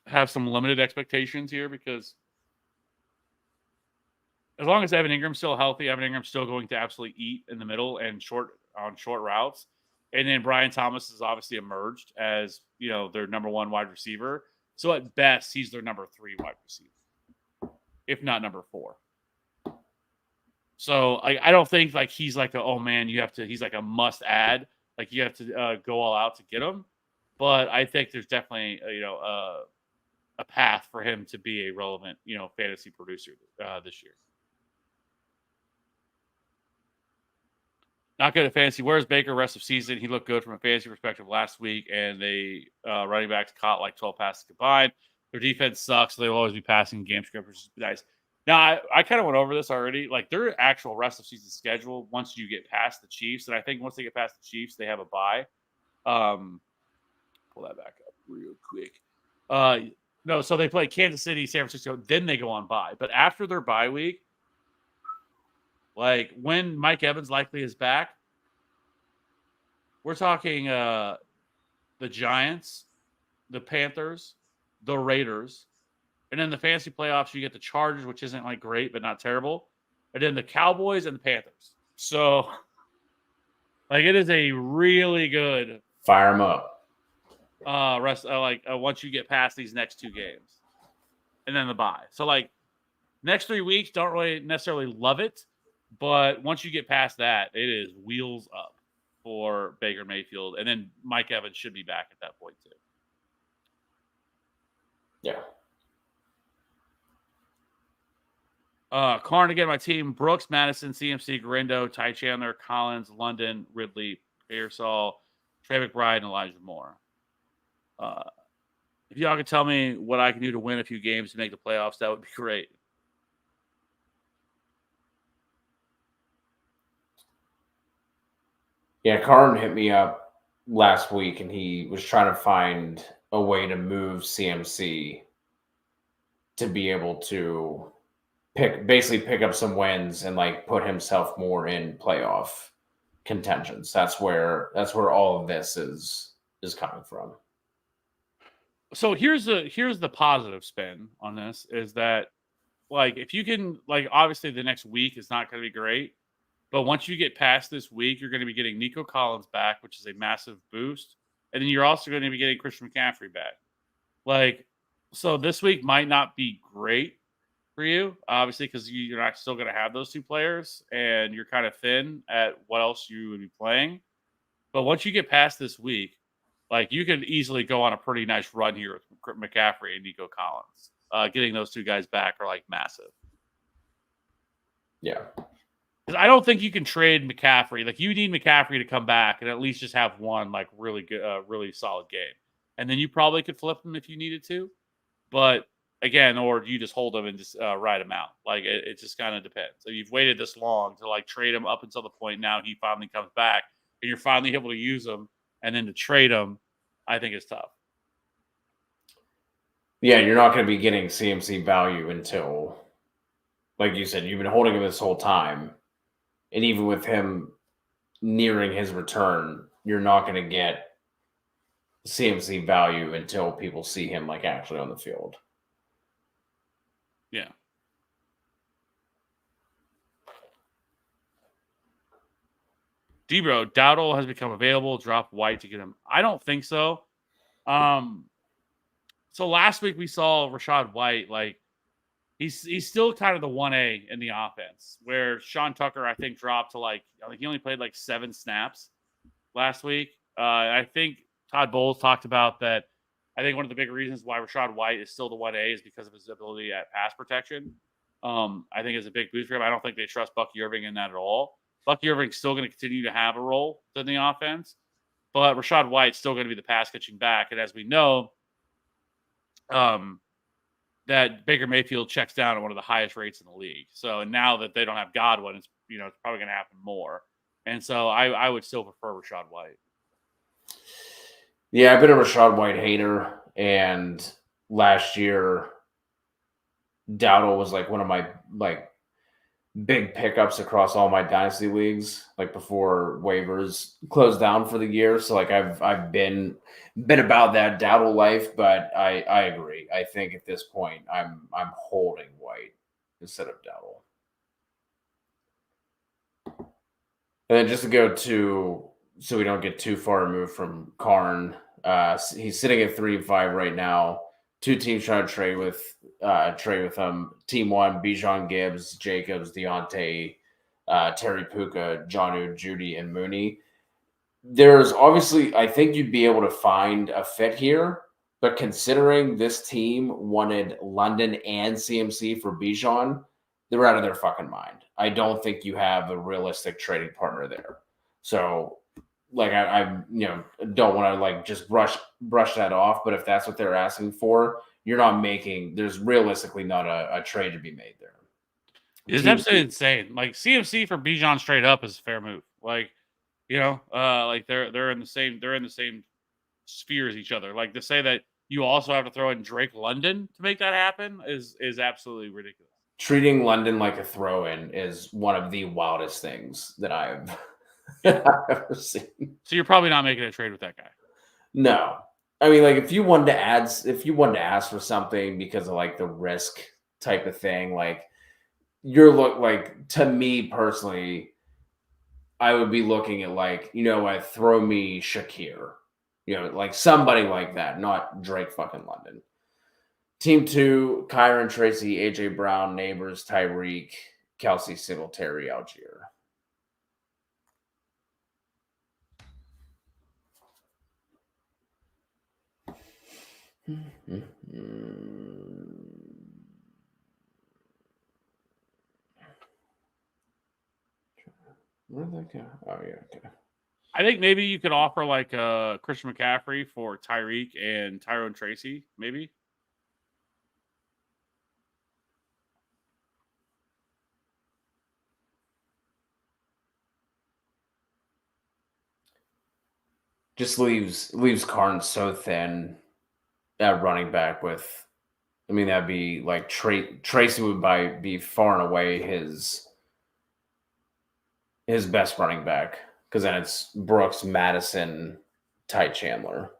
Speaker 1: have some limited expectations here, because as long as Evan Ingram's still healthy, Evan Ingram's still going to absolutely eat in the middle and short routes. And then Brian Thomas has obviously emerged as, their number 1 wide receiver. So at best, he's their number 3 wide receiver, if not number 4. So I don't think he's he's like a must add. Like you have to go all out to get him. But I think there's definitely, a path for him to be a relevant, fantasy producer this year. Not good at fantasy. Where's Baker rest of season? He looked good from a fantasy perspective last week, and they running backs caught like 12 passes combined. Their defense sucks, so they will always be passing game script, which is nice. Now, I kind of went over this already. Like their actual rest of season schedule, once you get past the Chiefs, and I think once they get past the Chiefs, they have a bye. Pull that back up real quick. No, so they play Kansas City, San Francisco, then they go on bye. But after their bye week, like when Mike Evans likely is back, we're talking the Giants, the Panthers, the Raiders, and then the fantasy playoffs, you get the Chargers, which isn't like great, but not terrible. And then the Cowboys and the Panthers. So, like, it is a really good
Speaker 2: fire them up.
Speaker 1: Once you get past these next 2 games, and then the bye. So, like, next 3 weeks, don't really necessarily love it, but once you get past that, it is wheels up for Baker Mayfield, and then Mike Evans should be back at that point too.
Speaker 2: Yeah.
Speaker 1: Karn again, my team: Brooks, Madison, CMC, Garindo, Ty Chandler, Collins, London, Ridley, Pearsall, Trey McBride, and Elijah Moore. If y'all could tell me what I can do to win a few games to make the playoffs, that would be great.
Speaker 2: Yeah, Karn hit me up last week, and he was trying to find a way to move CMC to be able to basically pick up some wins and like put himself more in playoff contentions. That's where all of this is coming from.
Speaker 1: So here's the positive spin on this is that like if you can like obviously the next week is not going to be great, but once you get past this week, you're going to be getting Nico Collins back, which is a massive boost, and then you're also going to be getting Christian McCaffrey back. Like, so this week might not be great for you, obviously, because you're not still going to have those two players, and you're kind of thin at what else you would be playing. But once you get past this week, like you could easily go on a pretty nice run here with McCaffrey and Nico Collins. Getting those two guys back are like massive.
Speaker 2: Yeah.
Speaker 1: Because I don't think you can trade McCaffrey. Like you need McCaffrey to come back and at least just have one like really good, really solid game, and then you probably could flip him if you needed to. But again, or you just hold him and just ride him out. Like it just kind of depends. So you've waited this long to like trade him up until the point now he finally comes back and you're finally able to use him, and then to trade him, I think is tough.
Speaker 2: Yeah, you're not going to be getting CMC value until, like you said, you've been holding him this whole time. And even with him nearing his return, you're not going to get CMC value until people see him like actually on the field.
Speaker 1: Yeah. Debro, Dowdle has become available. Drop White to get him. I don't think so. So last week we saw Rashad White, like he's still kind of the 1A in the offense, where Sean Tucker, I think, dropped to like he only played like 7 snaps last week. I think Todd Bowles talked about that. I think one of the big reasons why Rashad White is still the 1A is because of his ability at pass protection. I think is a big boost for him. I don't think they trust Bucky Irving in that at all. Bucky Irving's still going to continue to have a role in the offense, but Rashad White's still going to be the pass catching back. And as we know, that Baker Mayfield checks down at one of the highest rates in the league. So now that they don't have Godwin, it's it's probably going to happen more. And so I would still prefer Rashad White.
Speaker 2: Yeah, I've been a Rashad White hater, and last year Dowdle was like one of my like big pickups across all my dynasty leagues, like before waivers closed down for the year. So like I've been about that Dowdle life, but I agree. I think at this point I'm holding White instead of Dowdle. And then just to go to so we don't get too far removed from Karn, he's sitting at 3-5 right now. 2 teams trying to trade with him. Team 1, Bijan Gibbs, Jacobs, Deontay, Terry Puka, Jonnu, Judy, and Mooney. There's obviously, I think you'd be able to find a fit here, but considering this team wanted London and CMC for Bijan, they're out of their fucking mind. I don't think you have a realistic trading partner there. So like I don't want to like just brush that off, but if that's what they're asking for, you're not making. There's realistically not a trade to be made there.
Speaker 1: It's absolutely insane. Like CMC for Bijan straight up is a fair move. Like like they're in the same sphere as each other. Like to say that you also have to throw in Drake London to make that happen is absolutely ridiculous.
Speaker 2: Treating London like a throw-in is one of the wildest things that I've ever seen.
Speaker 1: So you're probably not making a trade with that guy.
Speaker 2: No. I mean, like if you wanted to ask for something because of like the risk type of thing, like like to me personally, I would be looking at like, throw me Shakir, like somebody like that, not Drake fucking London. Team 2, Kyron Tracy, AJ Brown, Neighbors, Tyreek, Kelsey, Singletary, Algier. Where'd that go? Oh yeah, okay.
Speaker 1: I think maybe you could offer like Christian McCaffrey for Tyreek and Tyrone Tracy, maybe.
Speaker 2: Just leaves Carnes so thin at running back with. I mean, that'd be like Tracy would be far and away his best running back, because then it's Brooks, Madison, Ty Chandler.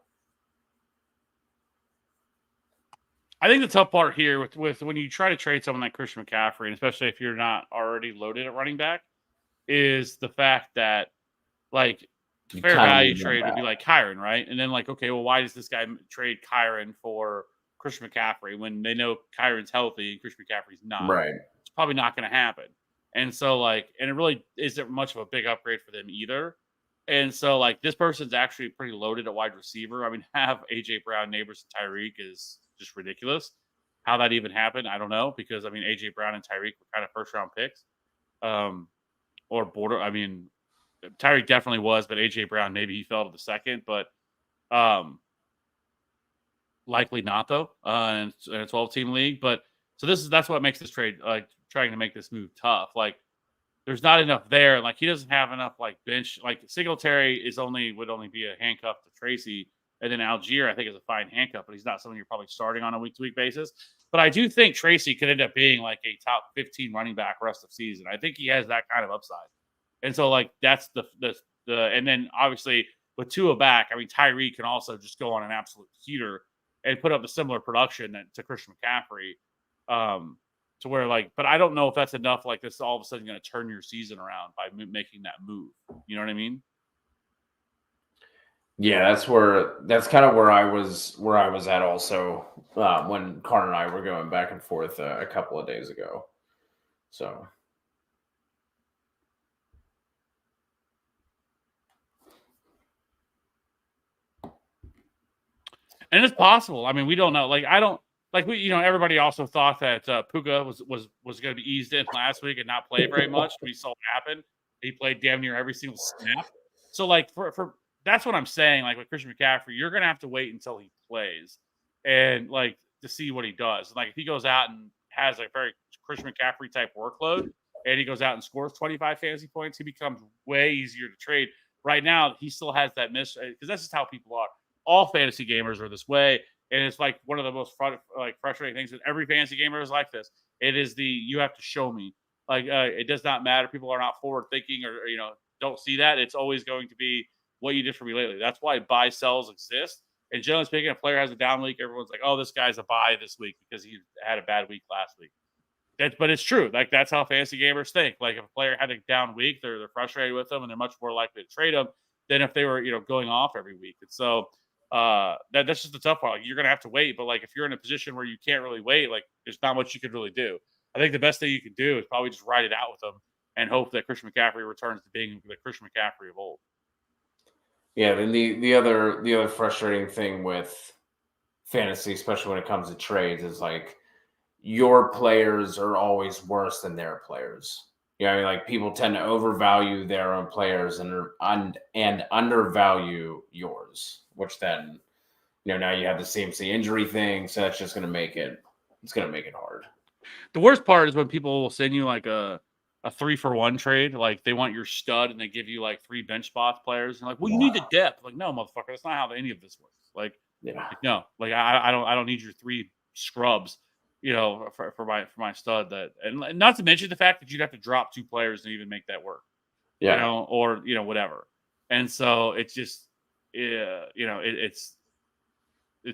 Speaker 1: I think the tough part here with when you try to trade someone like Christian McCaffrey, and especially if you're not already loaded at running back, is the fact that like
Speaker 2: You
Speaker 1: fair
Speaker 2: kind of
Speaker 1: value
Speaker 2: need them
Speaker 1: trade would
Speaker 2: back.
Speaker 1: be like Kyron, right? And then like, okay, well, why does this guy trade Kyron for Christian McCaffrey when they know Kyron's healthy and Christian McCaffrey's not?
Speaker 2: Right.
Speaker 1: It's probably not going to happen. And so like, and it really isn't much of a big upgrade for them either. And so like, this person's actually pretty loaded at wide receiver. I mean, have AJ Brown, Neighbors, and Tyreek is just ridiculous. How that even happened, I don't know, because I mean, AJ Brown and Tyreek were kind of first round picks, or border. I mean, Tyreek definitely was, but AJ Brown maybe he fell to the second, but um, likely not though. In a 12-team league, but so that's what makes this trade like trying to make this move tough. Like there's not enough there. Like he doesn't have enough like bench. Like Singletary would only be a handcuff to Tracy, and then Algier I think is a fine handcuff, but he's not someone you're probably starting on a week to week basis. But I do think Tracy could end up being like a top 15 running back rest of season. I think he has that kind of upside. And so like that's the and then obviously with Tua back, I mean Tyree can also just go on an absolute heater and put up a similar production to Christian McCaffrey. To where like, but I don't know if that's enough. Like this, all of a sudden, going to turn your season around by making that move. You know what I mean?
Speaker 2: Yeah, that's kind of where I was at also, when Carter and I were going back and forth a couple of days ago. So
Speaker 1: And it's possible. I mean, we don't know. Like I don't like we. Everybody also thought that Puka was going to be eased in last week and not play very much. We saw what happened. He played damn near every single snap. So like for that's what I'm saying. Like with Christian McCaffrey, you're going to have to wait until he plays and like to see what he does. Like if he goes out and has a very Christian McCaffrey type workload and he goes out and scores 25 fantasy points, he becomes way easier to trade. Right now, he still has that miss because that's just how people are. All fantasy gamers are this way, and it's like one of the most frustrating things. That every fantasy gamer is like this. It is you have to show me. Like it does not matter. People are not forward thinking or don't see that. It's always going to be what you did for me lately. That's why buy sells exist. And generally speaking, a player has a down week, everyone's like, "Oh, this guy's a buy this week because he had a bad week last week." But it's true. Like that's how fantasy gamers think. Like if a player had a down week, they're frustrated with them and they're much more likely to trade them than if they were going off every week. And so that's just the tough part. Like, you're gonna have to wait, but like if you're in a position where you can't really wait, like there's not much you could really do. I think the best thing you can do is probably just ride it out with them and hope that Christian McCaffrey returns to being the Christian McCaffrey of old.
Speaker 2: yeah, then the other frustrating thing with fantasy, especially when it comes to trades, is like your players are always worse than their players. You know, I mean, like people tend to overvalue their own players and undervalue yours, which then now you have the CMC injury thing, so that's just going to make it hard.
Speaker 1: The worst part is when people will send you like a 3-for-1 trade, like they want your stud and they give you like 3 bench spots players. And like, well, you need the depth. Like, no, motherfucker, that's not how any of this works. Like,
Speaker 2: Yeah,
Speaker 1: no, like I don't need your 3 scrubs, for my stud. That and not to mention the fact that you'd have to drop 2 players to even make that work.
Speaker 2: yeah.
Speaker 1: Or whatever. And so it's just, yeah, it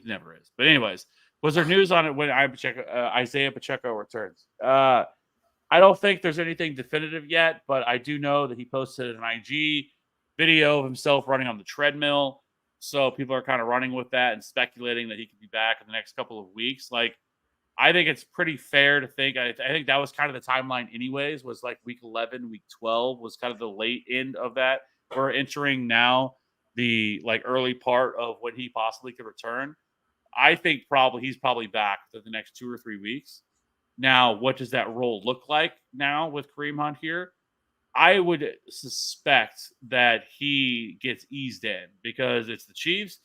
Speaker 1: never is. But anyways, was there news on it when Isaiah Pacheco returns? I don't think there's anything definitive yet, but I do know that he posted an IG video of himself running on the treadmill. So people are kind of running with that and speculating that he could be back in the next couple of weeks. Like, I think it's pretty fair to think. I think that was kind of the timeline, anyways. Was like week 11, week 12 was kind of the late end of that. We're entering now the like early part of when he possibly could return. I think he's probably back for the next 2 or 3 weeks. Now, what does that role look like now with Kareem Hunt here? I would suspect that he gets eased in because it's the Chiefs.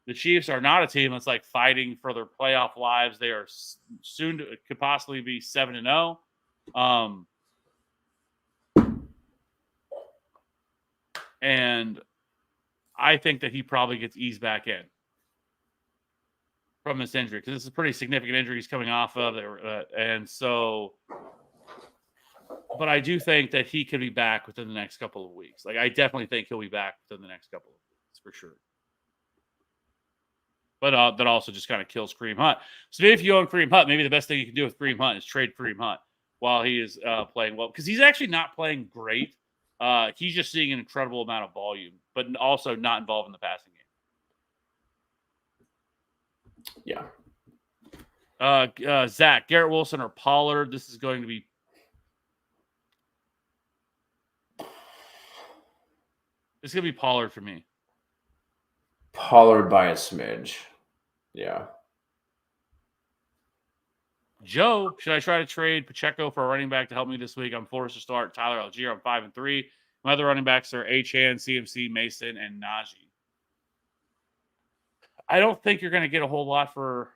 Speaker 1: The Chiefs are not a team that's like fighting for their playoff lives. They are soon to could possibly be 7-0. And I think that he probably gets eased back in from this injury because this is a pretty significant injury he's coming off of. And so, but I do think that he could be back within the next couple of weeks. Like, I definitely think he'll be back within the next couple of weeks for sure. But that also just kind of kills Kareem Hunt. So maybe if you own Kareem Hunt, maybe the best thing you can do with Kareem Hunt is trade Kareem Hunt while he is playing well. Because he's actually not playing great. He's just seeing an incredible amount of volume, but also not involved in the passing game.
Speaker 2: Yeah.
Speaker 1: Zach, Garrett Wilson or Pollard. This is going to be. It's going to be Pollard for me.
Speaker 2: Pollard by a smidge. Yeah.
Speaker 1: Joe, should I try to trade Pacheco for a running back to help me this week? I'm forced to start Tyler Algier. I'm 5-3. My other running backs are Achane, CMC, Mason, and Najee. I don't think you're going to get a whole lot for.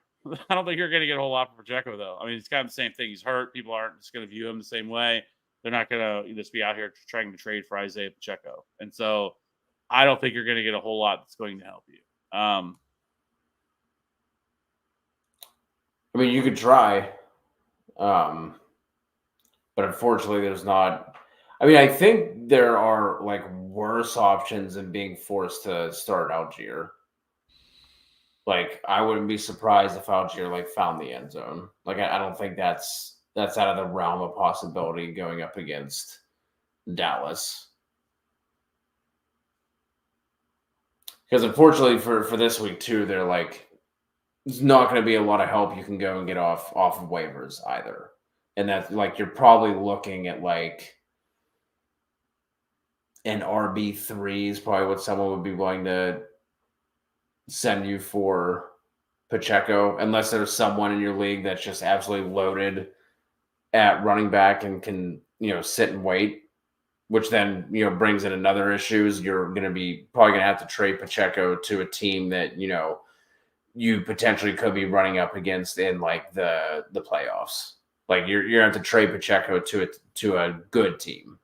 Speaker 1: I don't think you're going to get a whole lot for Pacheco, though. I mean, it's kind of the same thing. He's hurt. People aren't just going to view him the same way. They're not going to just be out here trying to trade for Isaiah Pacheco. And so I don't think you're going to get a whole lot that's going to help you.
Speaker 2: I mean, you could try. But unfortunately, there's not. I mean, I think there are like worse options than being forced to start Algier. Like, I wouldn't be surprised if Algier like found the end zone. Like, I don't think that's out of the realm of possibility going up against Dallas. Because unfortunately for this week too, they're like, there's not going to be a lot of help you can go and get off of waivers either. And that's like, you're probably looking at like an RB3 is probably what someone would be willing to send you for Pacheco, unless there's someone in your league that's just absolutely loaded at running back and can, sit and wait, which then, brings in another issue is you're going to be probably going to have to trade Pacheco to a team that, you potentially could be running up against in like the playoffs. Like you're going to have to trade Pacheco to a good team.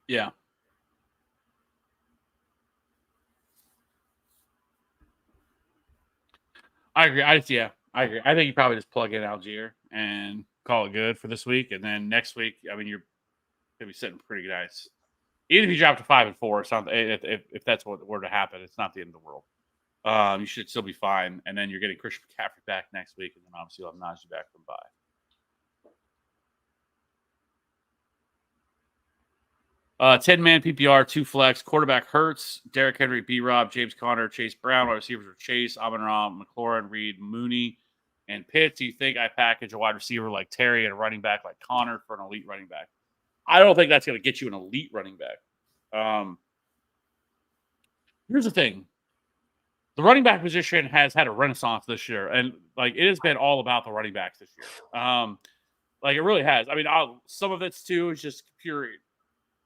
Speaker 1: Yeah. I agree. I agree. I think you probably just plug in Algier and call it good for this week. And then next week, I mean, you're going to be sitting pretty nice. Even if you drop to 5-4, it's not, if that's what were to happen, it's not the end of the world. You should still be fine. And then you're getting Christian McCaffrey back next week. And then obviously you'll have Najee back from bye. Uh, 10-man PPR, 2 flex, quarterback Hurts, Derrick Henry, B-Rob, James Conner, Chase Brown. Wide receivers are Chase, Amon-Ra, McLaurin, Reed, Mooney, and Pitts. Do you think I package a wide receiver like Terry and a running back like Connor for an elite running back? I don't think that's going to get you an elite running back. Here's the thing. The running back position has had a renaissance this year, and like it has been all about the running backs this year. Like it really has. I mean, some of it's too is just pure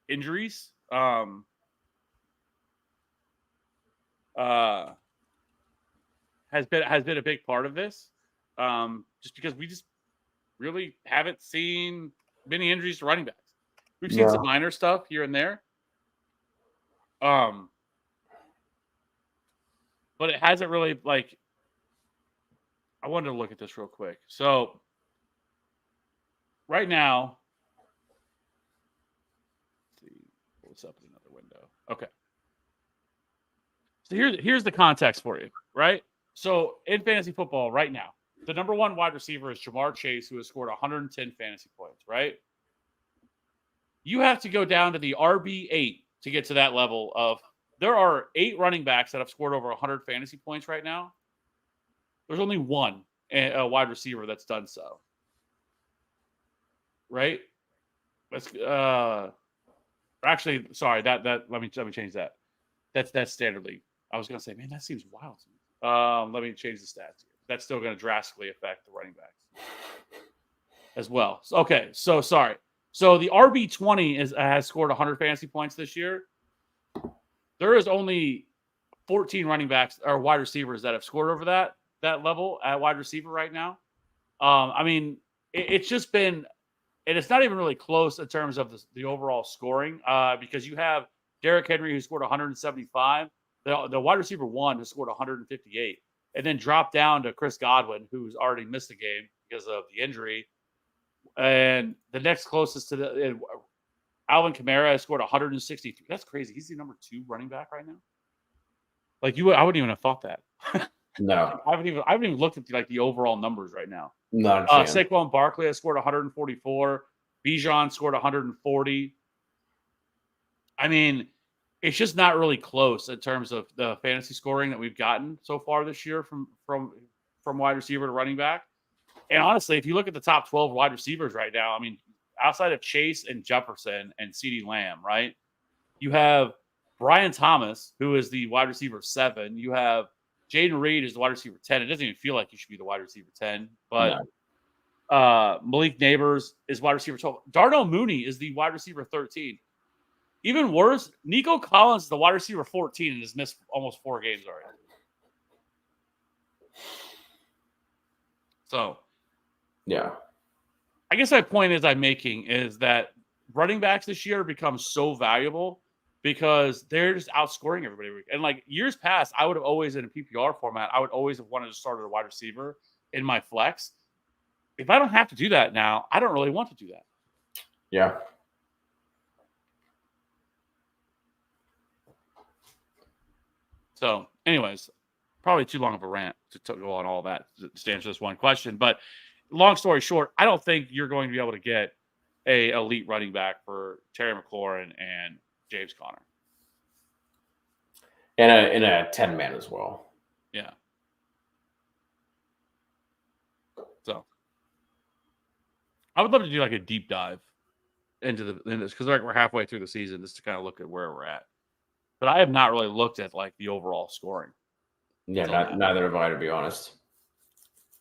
Speaker 1: injuries. Has been a big part of this. Just because we just really haven't seen many injuries to running backs. We've seen some minor stuff here and there. But it hasn't really like. I wanted to look at this real quick. So right now, let's see, pull this up in another window. Okay. So here's the context for you, right? So in fantasy football right now, the number one wide receiver is Jamar Chase, who has scored 110 fantasy points, right? You have to go down to the RB8 to get to that level of. There are 8 running backs that have scored over 100 fantasy points right now. There's only one a wide receiver that's done so. Right? Let's actually, sorry, that let me change that. That's standard league. I was gonna say, man, that seems wild to me. Let me change the stats here. that's still going to drastically affect the running backs as well. Okay, so sorry. So the RB20 has scored 100 fantasy points this year. There is only 14 running backs or wide receivers that have scored over that level at wide receiver right now. I mean, it's just been, and it's not even really close in terms of the overall scoring because you have Derrick Henry who scored 175. The wide receiver 1 has scored 158, and then dropped down to Chris Godwin, who's already missed the game because of the injury. And the next closest to the Alvin Kamara has scored 163. That's crazy. He's the number 2 running back right now. Like I wouldn't even have thought that.
Speaker 2: No,
Speaker 1: I haven't even looked at the overall numbers right now.
Speaker 2: not a chance.
Speaker 1: Saquon Barkley has scored 144. Bijan scored 140. I mean, it's just not really close in terms of the fantasy scoring that we've gotten so far this year from wide receiver to running back. And honestly, if you look at the top 12 wide receivers right now, I mean, outside of Chase and Jefferson and CeeDee Lamb, right? You have Brian Thomas, who is the wide receiver 7. You have Jaden Reed is the wide receiver 10. It doesn't even feel like he should be the wide receiver 10, but Malik Neighbors is wide receiver 12. Darnell Mooney is the wide receiver 13. Even worse, Nico Collins is the wide receiver 14 and has missed almost 4 games already. So,
Speaker 2: yeah.
Speaker 1: I guess my point I'm making is that running backs this year become so valuable because they're just outscoring everybody. And like years past, I would have always, in a PPR format, I would always have wanted to start a wide receiver in my flex. If I don't have to do that now, I don't really want to do that.
Speaker 2: Yeah.
Speaker 1: So, anyways, probably too long of a rant to go on all that to answer this one question. But long story short, I don't think you're going to be able to get a elite running back for Terry McLaurin and James Conner.
Speaker 2: And in a 10-man as well.
Speaker 1: Yeah. So I would love to do like a deep dive into this because we're halfway through the season just to kind of look at where we're at. But I have not really looked at like the overall scoring.
Speaker 2: Yeah, neither have I, to be honest.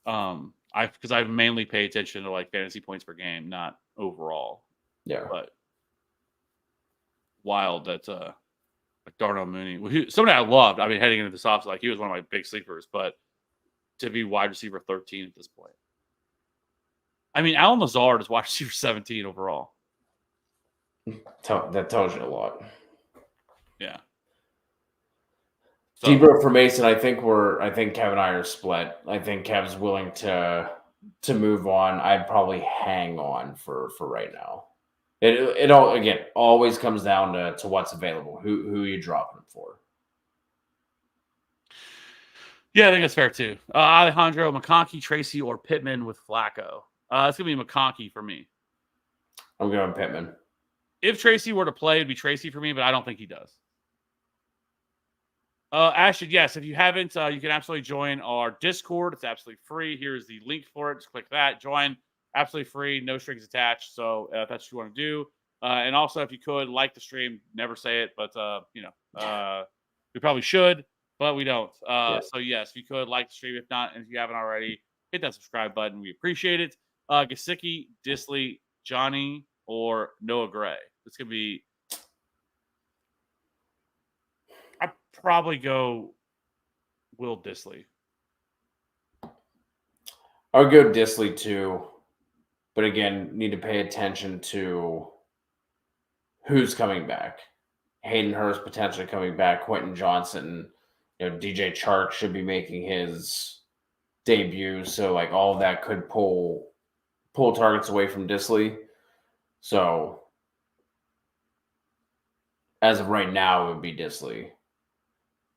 Speaker 1: Because I mainly pay attention to like fantasy points per game, not overall.
Speaker 2: Yeah.
Speaker 1: But wild that like Darnell Mooney, somebody I loved. I mean, heading into this offseason, like he was one of my big sleepers, but to be wide receiver 13 at this point. I mean, Allen Lazard is wide receiver 17 overall.
Speaker 2: That tells you a lot.
Speaker 1: Yeah.
Speaker 2: So, Debro for Mason, I think Kev and I are split. I think Kev's willing to move on. I'd probably hang on for right now. It all again always comes down to what's available. Who are you dropping for?
Speaker 1: Yeah, I think that's fair too. Alejandro, McConkey, Tracy, or Pittman with Flacco. It's gonna be McConkey for me.
Speaker 2: I'm going Pittman.
Speaker 1: If Tracy were to play, it'd be Tracy for me, but I don't think he does. Ashton, yes. If you haven't, you can absolutely join our Discord. It's absolutely free. Here's the link for it. Just click that. Join. Absolutely free. No strings attached. So if that's what you want to do. And also, if you could, like the stream. Never say it, but, we probably should, but we don't. So, yes, if you could, like the stream. If not, and if you haven't already, hit that subscribe button. We appreciate it. Gesicki, Disley, Johnny, or Noah Gray. It's going to be... I'd probably go Will Disley.
Speaker 2: I'll go Disley too. But again, need to pay attention to who's coming back. Hayden Hurst potentially coming back. Quentin Johnson. DJ Chark should be making his debut. So like all of that could pull targets away from Disley. So as of right now, it would be Disley.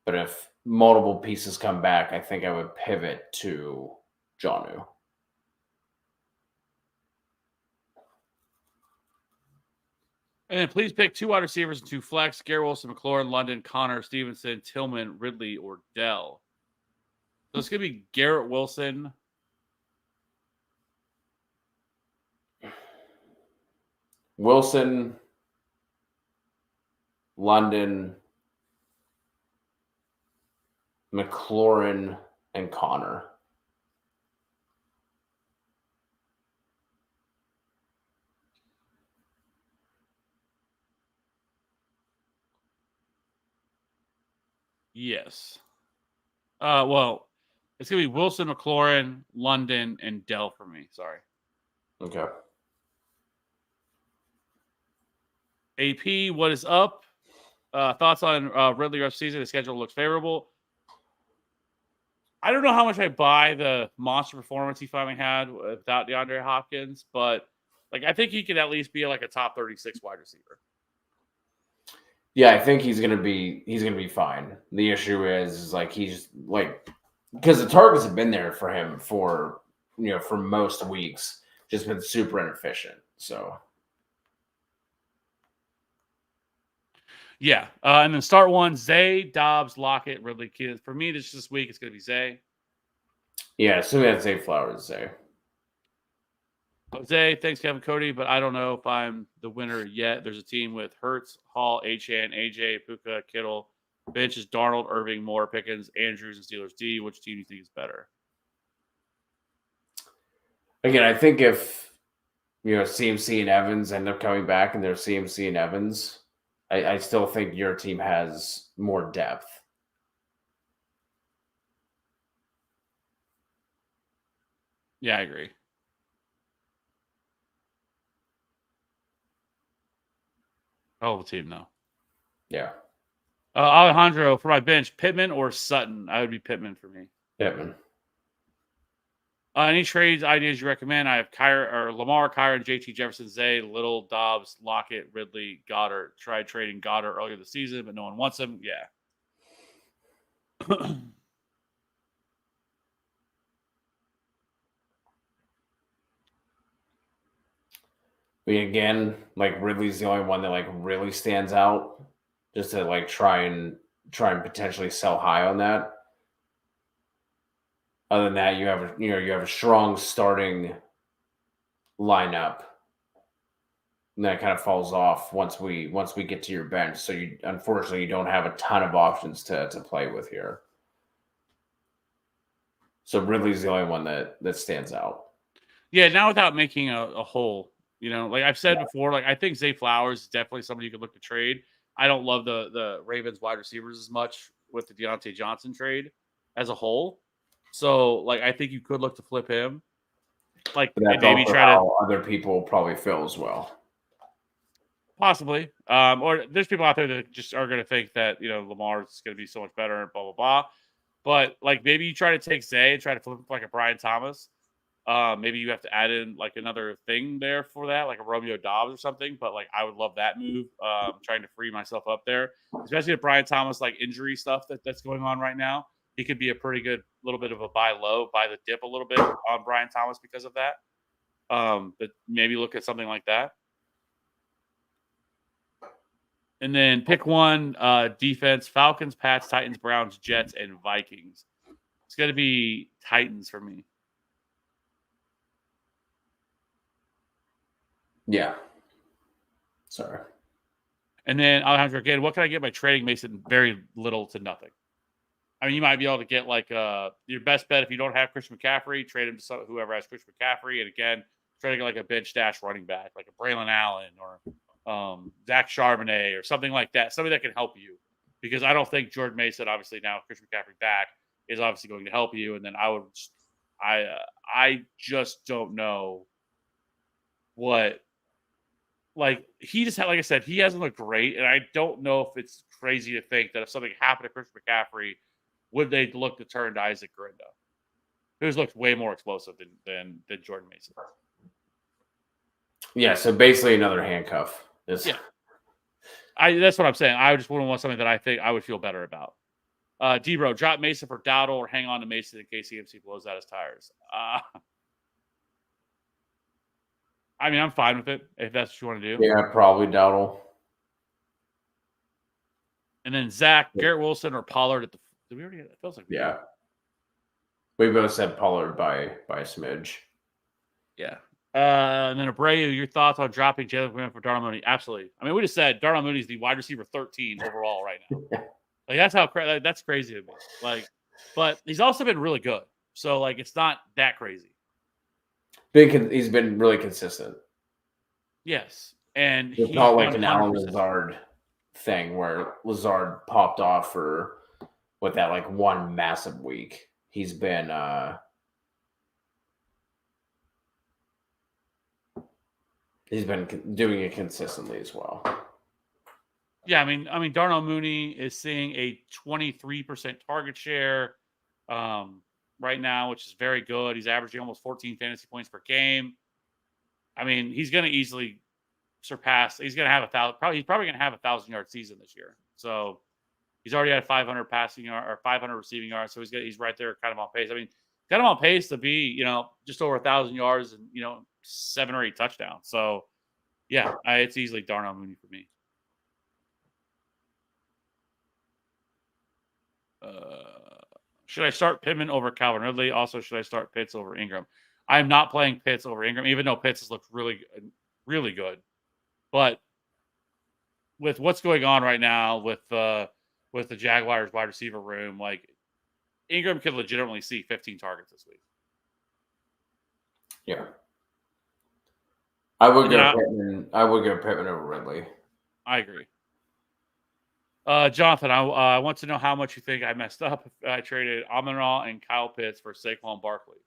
Speaker 2: But if multiple pieces come back, I think I would pivot to Jonnu.
Speaker 1: And then please pick 2 wide receivers and 2 flex. Garrett Wilson, McLaurin, London, Connor, Stevenson, Tillman, Ridley, or Dell. So it's going to be Garrett Wilson.
Speaker 2: Wilson, London, McLaurin, and Connor.
Speaker 1: Yes. Well, it's gonna be Wilson, McLaurin, London, and Dell for me. Sorry.
Speaker 2: Okay.
Speaker 1: AP, what is up? Thoughts on Ridley rest of season? The schedule looks favorable. I don't know how much I buy the monster performance he finally had without DeAndre Hopkins, but like I think he could at least be like a top 36 wide receiver.
Speaker 2: Yeah, I think he's gonna be fine. The issue is like he's like because the targets have been there for him for for most weeks, just been super inefficient. So
Speaker 1: Yeah, and then start one: Zay, Dobbs, Lockett, Ridley. Kids. For me, this week it's going to be Zay.
Speaker 2: yeah, assuming that's Zay Flowers there.
Speaker 1: Zay, thanks, Kevin Cody, but I don't know if I'm the winner yet. There's a team with Hurts, Hall, Achane, AJ, Puka, Kittle. Bench is Darnold, Irving, Moore, Pickens, Andrews, and Steelers D. Which team do you think is better?
Speaker 2: Again, I think if CMC and Evans end up coming back and they're CMC and Evans, I still think your team has more depth.
Speaker 1: Yeah, I agree. Oh, the team, no.
Speaker 2: Yeah.
Speaker 1: Alejandro, for my bench, Pittman or Sutton? I would be Pittman for me.
Speaker 2: Pittman.
Speaker 1: Any trades ideas you recommend? I have Lamar, Kyron, JT Jefferson, Zay, Little, Dobbs, Lockett, Ridley, Goddard. Tried trading Goddard earlier this season, but no one wants him. Yeah.
Speaker 2: But again, like Ridley's the only one that like really stands out, just to like try and potentially sell high on that. Other than that, you have a strong starting lineup. And that kind of falls off once we get to your bench. So you unfortunately you don't have a ton of options to play with here. So Ridley's the only one that stands out.
Speaker 1: Yeah, now without making a hole, like I've said before, like I think Zay Flowers is definitely somebody you could look to trade. I don't love the Ravens wide receivers as much with the Deontay Johnson trade as a whole. So like I think you could look to flip him. Like
Speaker 2: But that's
Speaker 1: maybe
Speaker 2: also
Speaker 1: try to
Speaker 2: how other people probably feel as well.
Speaker 1: possibly. Or there's people out there that just are gonna think that, Lamar's gonna be so much better and blah blah blah. But like maybe you try to take Zay and try to flip him like a Brian Thomas. Maybe you have to add in like another thing there for that, like a Romeo Dobbs or something. But like I would love that move. Trying to free myself up there, especially with Brian Thomas like injury stuff that's going on right now. He could be a pretty good little bit of a buy low, buy the dip a little bit on Brian Thomas because of that. But maybe look at something like that. And then pick one defense: Falcons, Pats, Titans, Browns, Jets, and Vikings. It's going to be Titans for me.
Speaker 2: Yeah. Sorry.
Speaker 1: And then Alejandro, again, what can I get by trading Mason? Very little to nothing. I mean, you might be able to get like your best bet if you don't have Christian McCaffrey, trade him to whoever has Christian McCaffrey. And again, try to get like a bench stash running back, like a Braylon Allen or Zach Charbonnet or something like that. Somebody that can help you. Because I don't think Jordan Mason, obviously now Christian McCaffrey back, is obviously going to help you. And then I just don't know what. Like he just had, like I said, he hasn't looked great, and I don't know if it's crazy to think that if something happened to Christian McCaffrey, would they look to turn to Isaac Grinda, who's looked way more explosive than Jordan Mason.
Speaker 2: Yeah, so basically another handcuff.
Speaker 1: Yeah, that's what I'm saying. I just wouldn't want something that I think I would feel better about. D-Bro, drop Mason for Dowdle or hang on to Mason in case EMC blows out his tires. I mean, I'm fine with it if that's what you want to do.
Speaker 2: Yeah, probably Dowdle.
Speaker 1: And then Zach, Garrett Wilson, or Pollard at the. Did we already? It feels like
Speaker 2: yeah. We both said Pollard by a smidge.
Speaker 1: Yeah. And then Abreu, your thoughts on dropping Jalen Graham for Darnell Mooney? Absolutely. I mean, we just said Darnell Mooney is the wide receiver 13 overall right now. Like that's how that's crazy to me. Like, but he's also been really good. So like, it's not that crazy.
Speaker 2: He's been really consistent.
Speaker 1: Yes, and
Speaker 2: it's not like an Allen Lazard thing where Lazard popped off for with that like one massive week. He's been doing it consistently as well.
Speaker 1: Yeah, I mean, Darnell Mooney is seeing a 23% target share right now, which is very good. He's averaging almost 14 fantasy points per game. I mean, he's going to easily surpass. He's going to have he's probably going to have 1,000-yard season this year. So he's already had 500 passing yard or 500 receiving yards. So he's right there, kind of on pace. I mean, kind of on pace to be just over 1,000 yards and 7 or 8 touchdowns. So yeah, it's easily Darnell Mooney for me. Should I start Pittman over Calvin Ridley? Also, should I start Pitts over Ingram? I'm not playing Pitts over Ingram, even though Pitts has looked really, really good. But with what's going on right now with the Jaguars wide receiver room, like Ingram could legitimately see 15 targets this week.
Speaker 2: Yeah, I would go Pittman. I would go Pittman over Ridley.
Speaker 1: I agree. Jonathan, I want to know how much you think I messed up if I traded Amon-Ra and Kyle Pitts for Saquon Barkley.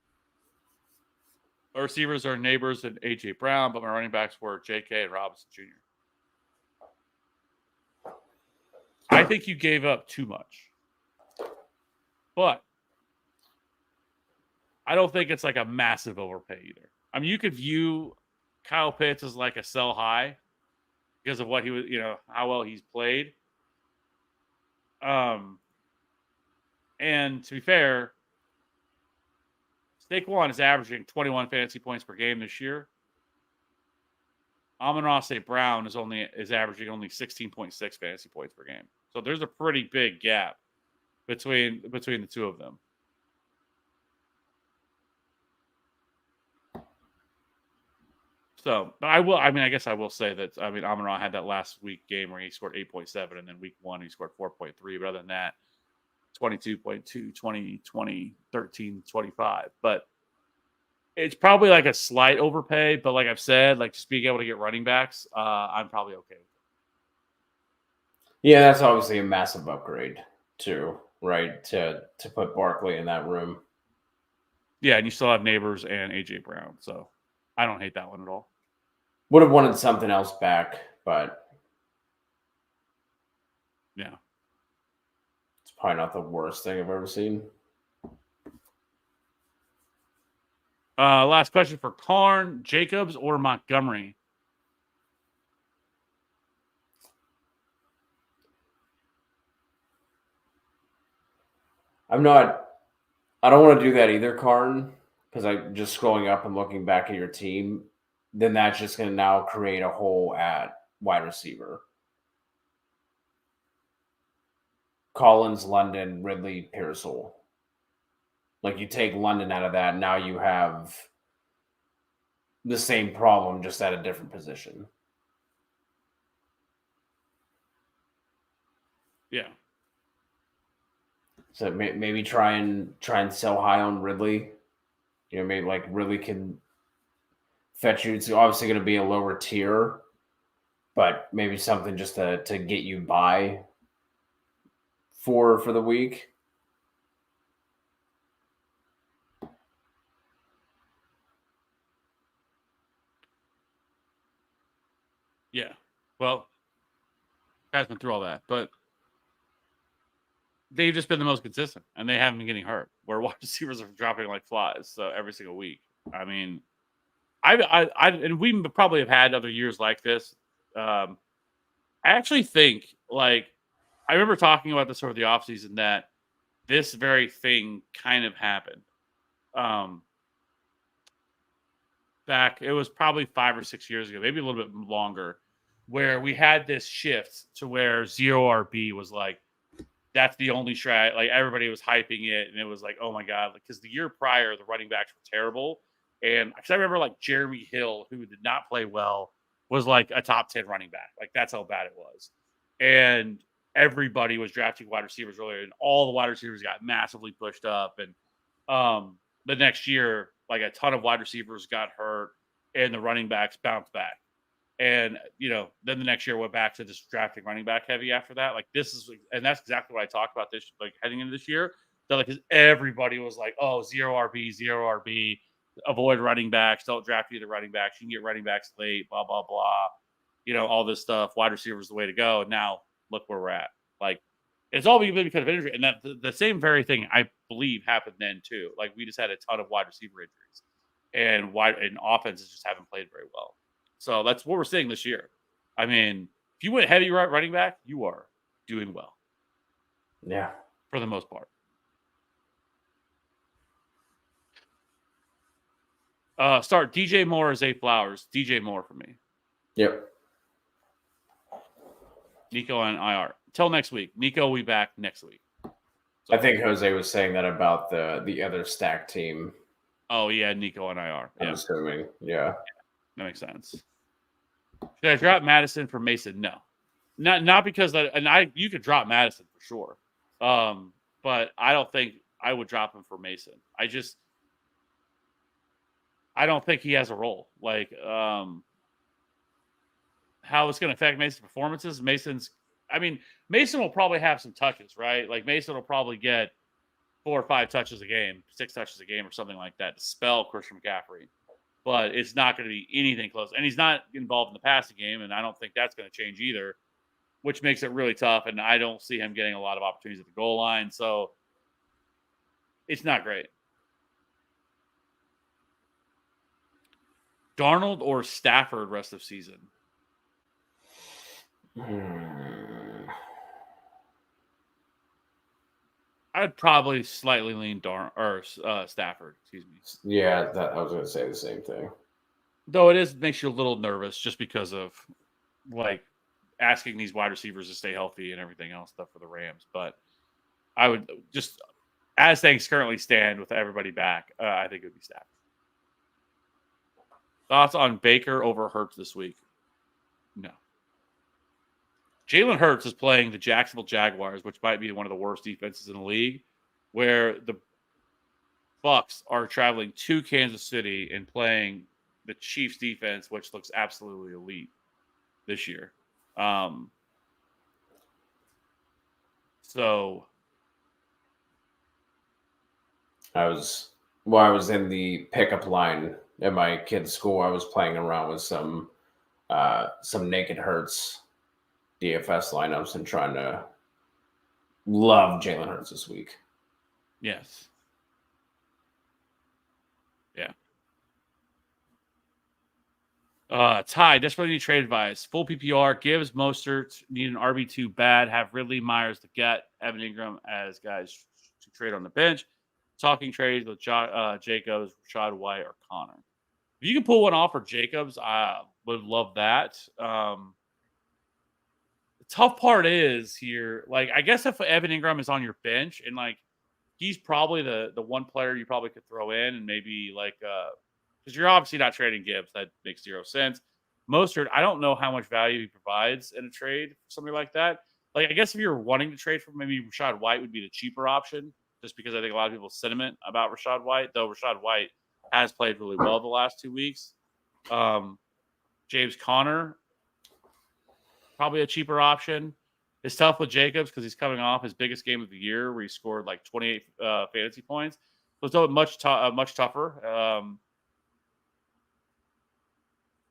Speaker 1: Our receivers are Neighbors and A.J. Brown, but my running backs were J.K. and Robinson Jr. I think you gave up too much. But I don't think it's like a massive overpay either. I mean, you could view Kyle Pitts as like a sell high because of what he was, how well he's played. And to be fair, Saquon is averaging 21 fantasy points per game this year. Amon-Ra St. Brown is averaging only 16.6 fantasy points per game. So there's a pretty big gap between the two of them. So, but I guess I will say that, Amon-Ra had that last week game where he scored 8.7, and then week 1 he scored 4.3. But other than that, 22.2, 20, 20, 13, 25. But it's probably like a slight overpay. But like I've said, like just being able to get running backs, I'm probably okay with it.
Speaker 2: Yeah, that's obviously a massive upgrade too, right? To put Barkley in that room.
Speaker 1: Yeah, and you still have Neighbors and A.J. Brown. So I don't hate that one at all.
Speaker 2: Would have wanted something else back, but
Speaker 1: yeah,
Speaker 2: it's probably not the worst thing I've ever seen.
Speaker 1: Last question for Karn: Jacobs or Montgomery?
Speaker 2: I don't want to do that either, Karn, because I'm just scrolling up and looking back at your team. Then that's just going to now create a hole at wide receiver. Collins, London, Ridley, Pearsall. Like you take London out of that, now you have the same problem, just at a different position.
Speaker 1: Yeah.
Speaker 2: So maybe try and sell high on Ridley. Maybe like Ridley can fetch you. It's obviously going to be a lower tier, but maybe something just to get you by for the week.
Speaker 1: Yeah. Well, guys been through all that, but they've just been the most consistent, and they haven't been getting hurt. Where wide receivers are dropping like flies, so every single week. I mean, and we probably have had other years like this. I actually think, like, I remember talking about this over the offseason that this very thing kind of happened. Back, it was probably 5 or 6 years ago, maybe a little bit longer, where we had this shift to where zero RB was like, that's the only strat. Like everybody was hyping it, and it was like, oh my god, because the year prior the running backs were terrible, and because I remember like Jeremy Hill, who did not play well, was like a top 10 running back. Like that's how bad it was, and everybody was drafting wide receivers earlier, and all the wide receivers got massively pushed up, and the next year, like a ton of wide receivers got hurt, and the running backs bounced back. And, then the next year went back to just drafting running back heavy after that. Like and that's exactly what I talked about this, like heading into this year. So like, 'cause everybody was like, oh, zero RB, avoid running backs, don't draft either running backs. You can get running backs late, blah, blah, blah. All this stuff. Wide receiver is the way to go. Now look where we're at. Like, it's all because of injury. And that the same very thing I believe happened then too. Like, we just had a ton of wide receiver injuries. And offenses just haven't played very well. So that's what we're seeing this year. I mean, if you went heavy running back, you are doing well.
Speaker 2: Yeah.
Speaker 1: For the most part. Start DJ Moore as A Flowers. DJ Moore for me.
Speaker 2: Yep.
Speaker 1: Nico on IR. Till next week. Nico will be back next week.
Speaker 2: So, I think Jose was saying that about the other stack team.
Speaker 1: Oh, yeah, Nico on IR.
Speaker 2: I'm assuming. Yeah.
Speaker 1: That makes sense. Should I drop Madison for Mason? No. Not because you could drop Madison for sure. But I don't think I would drop him for Mason. I don't think he has a role. Like, how it's going to affect Mason's performances. Mason will probably have some touches, right? Like, Mason will probably get 4 or 5 touches a game, 6 touches a game or something like that to spell Christian McCaffrey. But it's not going to be anything close. And he's not involved in the passing game, and I don't think that's going to change either, which makes it really tough. And I don't see him getting a lot of opportunities at the goal line. So it's not great. Darnold or Stafford rest of season? I'd probably slightly lean Stafford. Excuse me.
Speaker 2: Yeah, I was going to say the same thing.
Speaker 1: Though it makes you a little nervous just because of like asking these wide receivers to stay healthy and everything else stuff for the Rams. But I would just, as things currently stand with everybody back, I think it would be Stafford. Thoughts on Baker over Hurts this week? No. Jalen Hurts is playing the Jacksonville Jaguars, which might be one of the worst defenses in the league, where the Bucs are traveling to Kansas City and playing the Chiefs defense, which looks absolutely elite this year. So
Speaker 2: I was in the pickup line at my kid's school. I was playing around with some naked Hurts DFS lineups and trying to love Jalen Hurts this week.
Speaker 1: Yes. Yeah. Ty, desperately need trade advice. Full PPR, Gibbs, Mostert, need an RB2 bad, have Ridley, Myers to get, Evan Ingram as guys to trade on the bench. Talking trades with Jacobs, Rashad White, or Connor. If you can pull one off for Jacobs, I would love that. The tough part is here, like, I guess if Evan Ingram is on your bench and like he's probably the one player you probably could throw in and maybe like because you're obviously not trading Gibbs. That makes 0 sense. Mostert, I don't know how much value he provides in a trade for somebody like that. Like, I guess if you're wanting to trade for maybe Rashad White would be the cheaper option, just because I think a lot of people's sentiment about Rashad White, though Rashad White has played really well the last 2 weeks. James Conner, probably a cheaper option. It's tough with Jacobs because he's coming off his biggest game of the year where he scored like 28 fantasy points. So it's much tougher.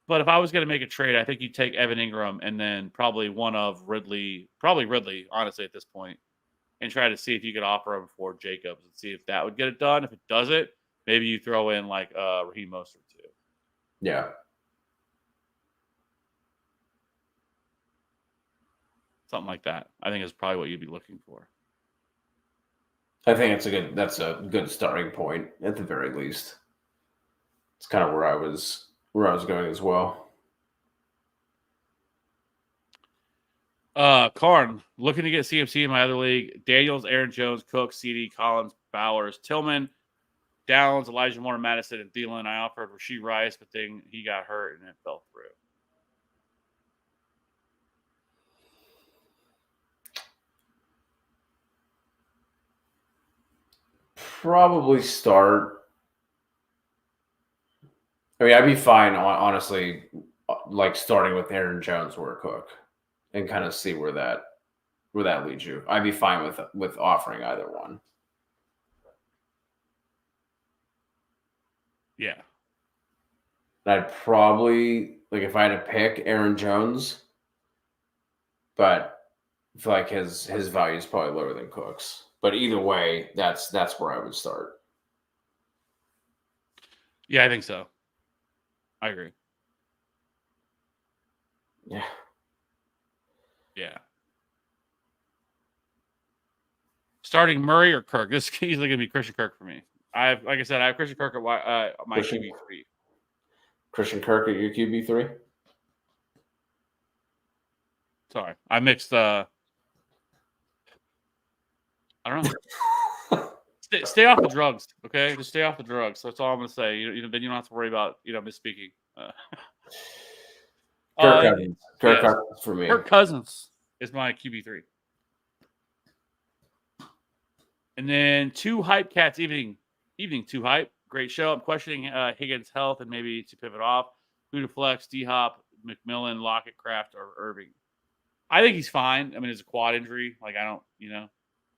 Speaker 1: But if I was going to make a trade, I think you'd take Evan Ingram and then probably one of Ridley, honestly, at this point, and try to see if you could offer him for Jacobs and see if that would get it done. If it doesn't, maybe you throw in like Raheem Mostert too.
Speaker 2: Yeah.
Speaker 1: Something like that. I think is probably what you'd be looking for.
Speaker 2: I think that's a good starting point at the very least. It's kind of where I was going as well.
Speaker 1: Karn, looking to get CMC in my other league. Daniels, Aaron Jones, Cook, CD, Collins, Bowers, Tillman, Downs, Elijah Moore, Madison, and Thielen. I offered Rashee Rice, but then he got hurt and it fell through.
Speaker 2: Probably start. I mean, I'd be fine, honestly, like starting with Aaron Jones or Cook and kind of see where that leads you. I'd be fine with offering either one.
Speaker 1: Yeah.
Speaker 2: I'd probably, like, if I had to pick, Aaron Jones, but I feel like his value is probably lower than Cook's. But either way, that's where I would start.
Speaker 1: Yeah, I think so. I agree.
Speaker 2: Yeah.
Speaker 1: Yeah. Starting Murray or Kirk? This is easily going to be Christian Kirk for me. Like I said, I have Christian Kirk at my QB3.
Speaker 2: Christian Kirk at your QB3?
Speaker 1: Sorry, I mixed. I don't know. Stay off the drugs, okay? Just stay off the drugs. That's all I'm going to say. Then you don't have to worry about misspeaking.
Speaker 2: Kirk Cousins. Kirk Cousins for me.
Speaker 1: Kirk Cousins is my QB3. And then 2 Hype Cats evening 2 Hype. Great show. I'm questioning Higgins' health and maybe to pivot off. Who to flex? D-Hop, McMillan, Lockett, Kraft, or Irving? I think he's fine. I mean, it's a quad injury. Like, I don't,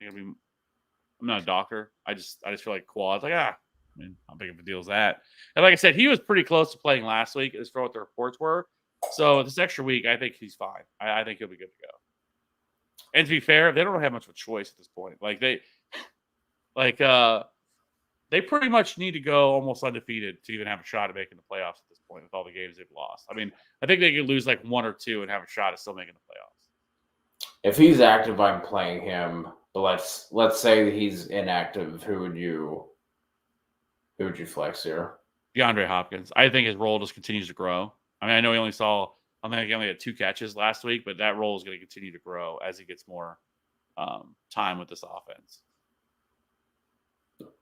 Speaker 1: I'm not a doctor. I just feel like quads. Like, I mean, how big of a deal is that? And like I said, he was pretty close to playing last week as for what the reports were. So this extra week, I think he's fine. I think he'll be good to go. And to be fair, they don't have much of a choice at this point. They pretty much need to go almost undefeated to even have a shot at making the playoffs at this point with all the games they've lost. I mean, I think they could lose like 1 or 2 and have a shot at still making the playoffs.
Speaker 2: If he's active, I'm playing him. But let's say that he's inactive. Who would you flex here?
Speaker 1: DeAndre Hopkins. I think his role just continues to grow. I mean, I know he only had 2 catches last week, but that role is going to continue to grow as he gets more time with this offense.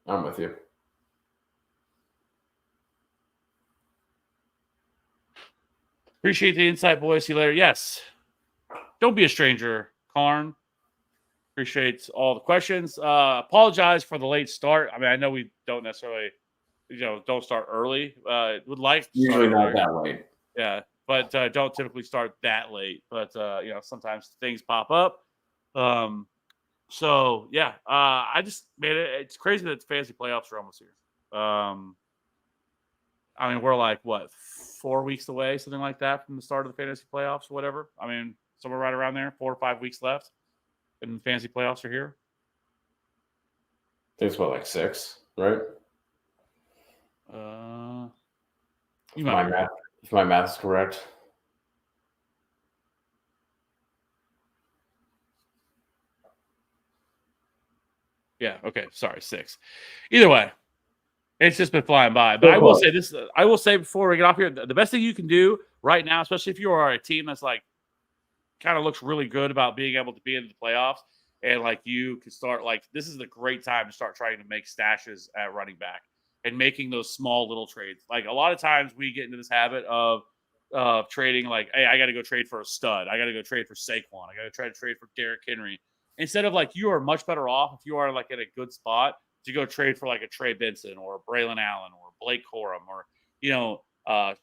Speaker 2: I'm with you.
Speaker 1: Appreciate the insight, boys. See you later. Yes. Don't be a stranger, Karn. Appreciate all the questions. Apologize for the late start. I mean, I know we don't necessarily, don't start early. Would like to
Speaker 2: usually not that late.
Speaker 1: Yeah, but don't typically start that late. But sometimes things pop up. So yeah, I just made it. It's crazy that the fantasy playoffs are almost here. I mean, we're like 4 weeks away, something like that, from the start of the fantasy playoffs, or whatever. I mean, somewhere right around there, 4 or 5 weeks left, and the fantasy playoffs are here.
Speaker 2: I think it's like 6, right? If my math is correct.
Speaker 1: Yeah. Okay. Sorry, 6. Either way, it's just been flying by. But I will say this. I will say before we get off here, the best thing you can do right now, especially if you are a team that's like kind of looks really good about being able to be in the playoffs, and like you can start this is the great time to start trying to make stashes at running back and making those small little trades. Like, a lot of times we get into this habit of trading, like, hey, I got to go trade for a stud. I got to go trade for Saquon. I got to try to trade for Derrick Henry. Instead of you are much better off if you are in a good spot to go trade for a Trey Benson or a Braylon Allen or Blake Corum or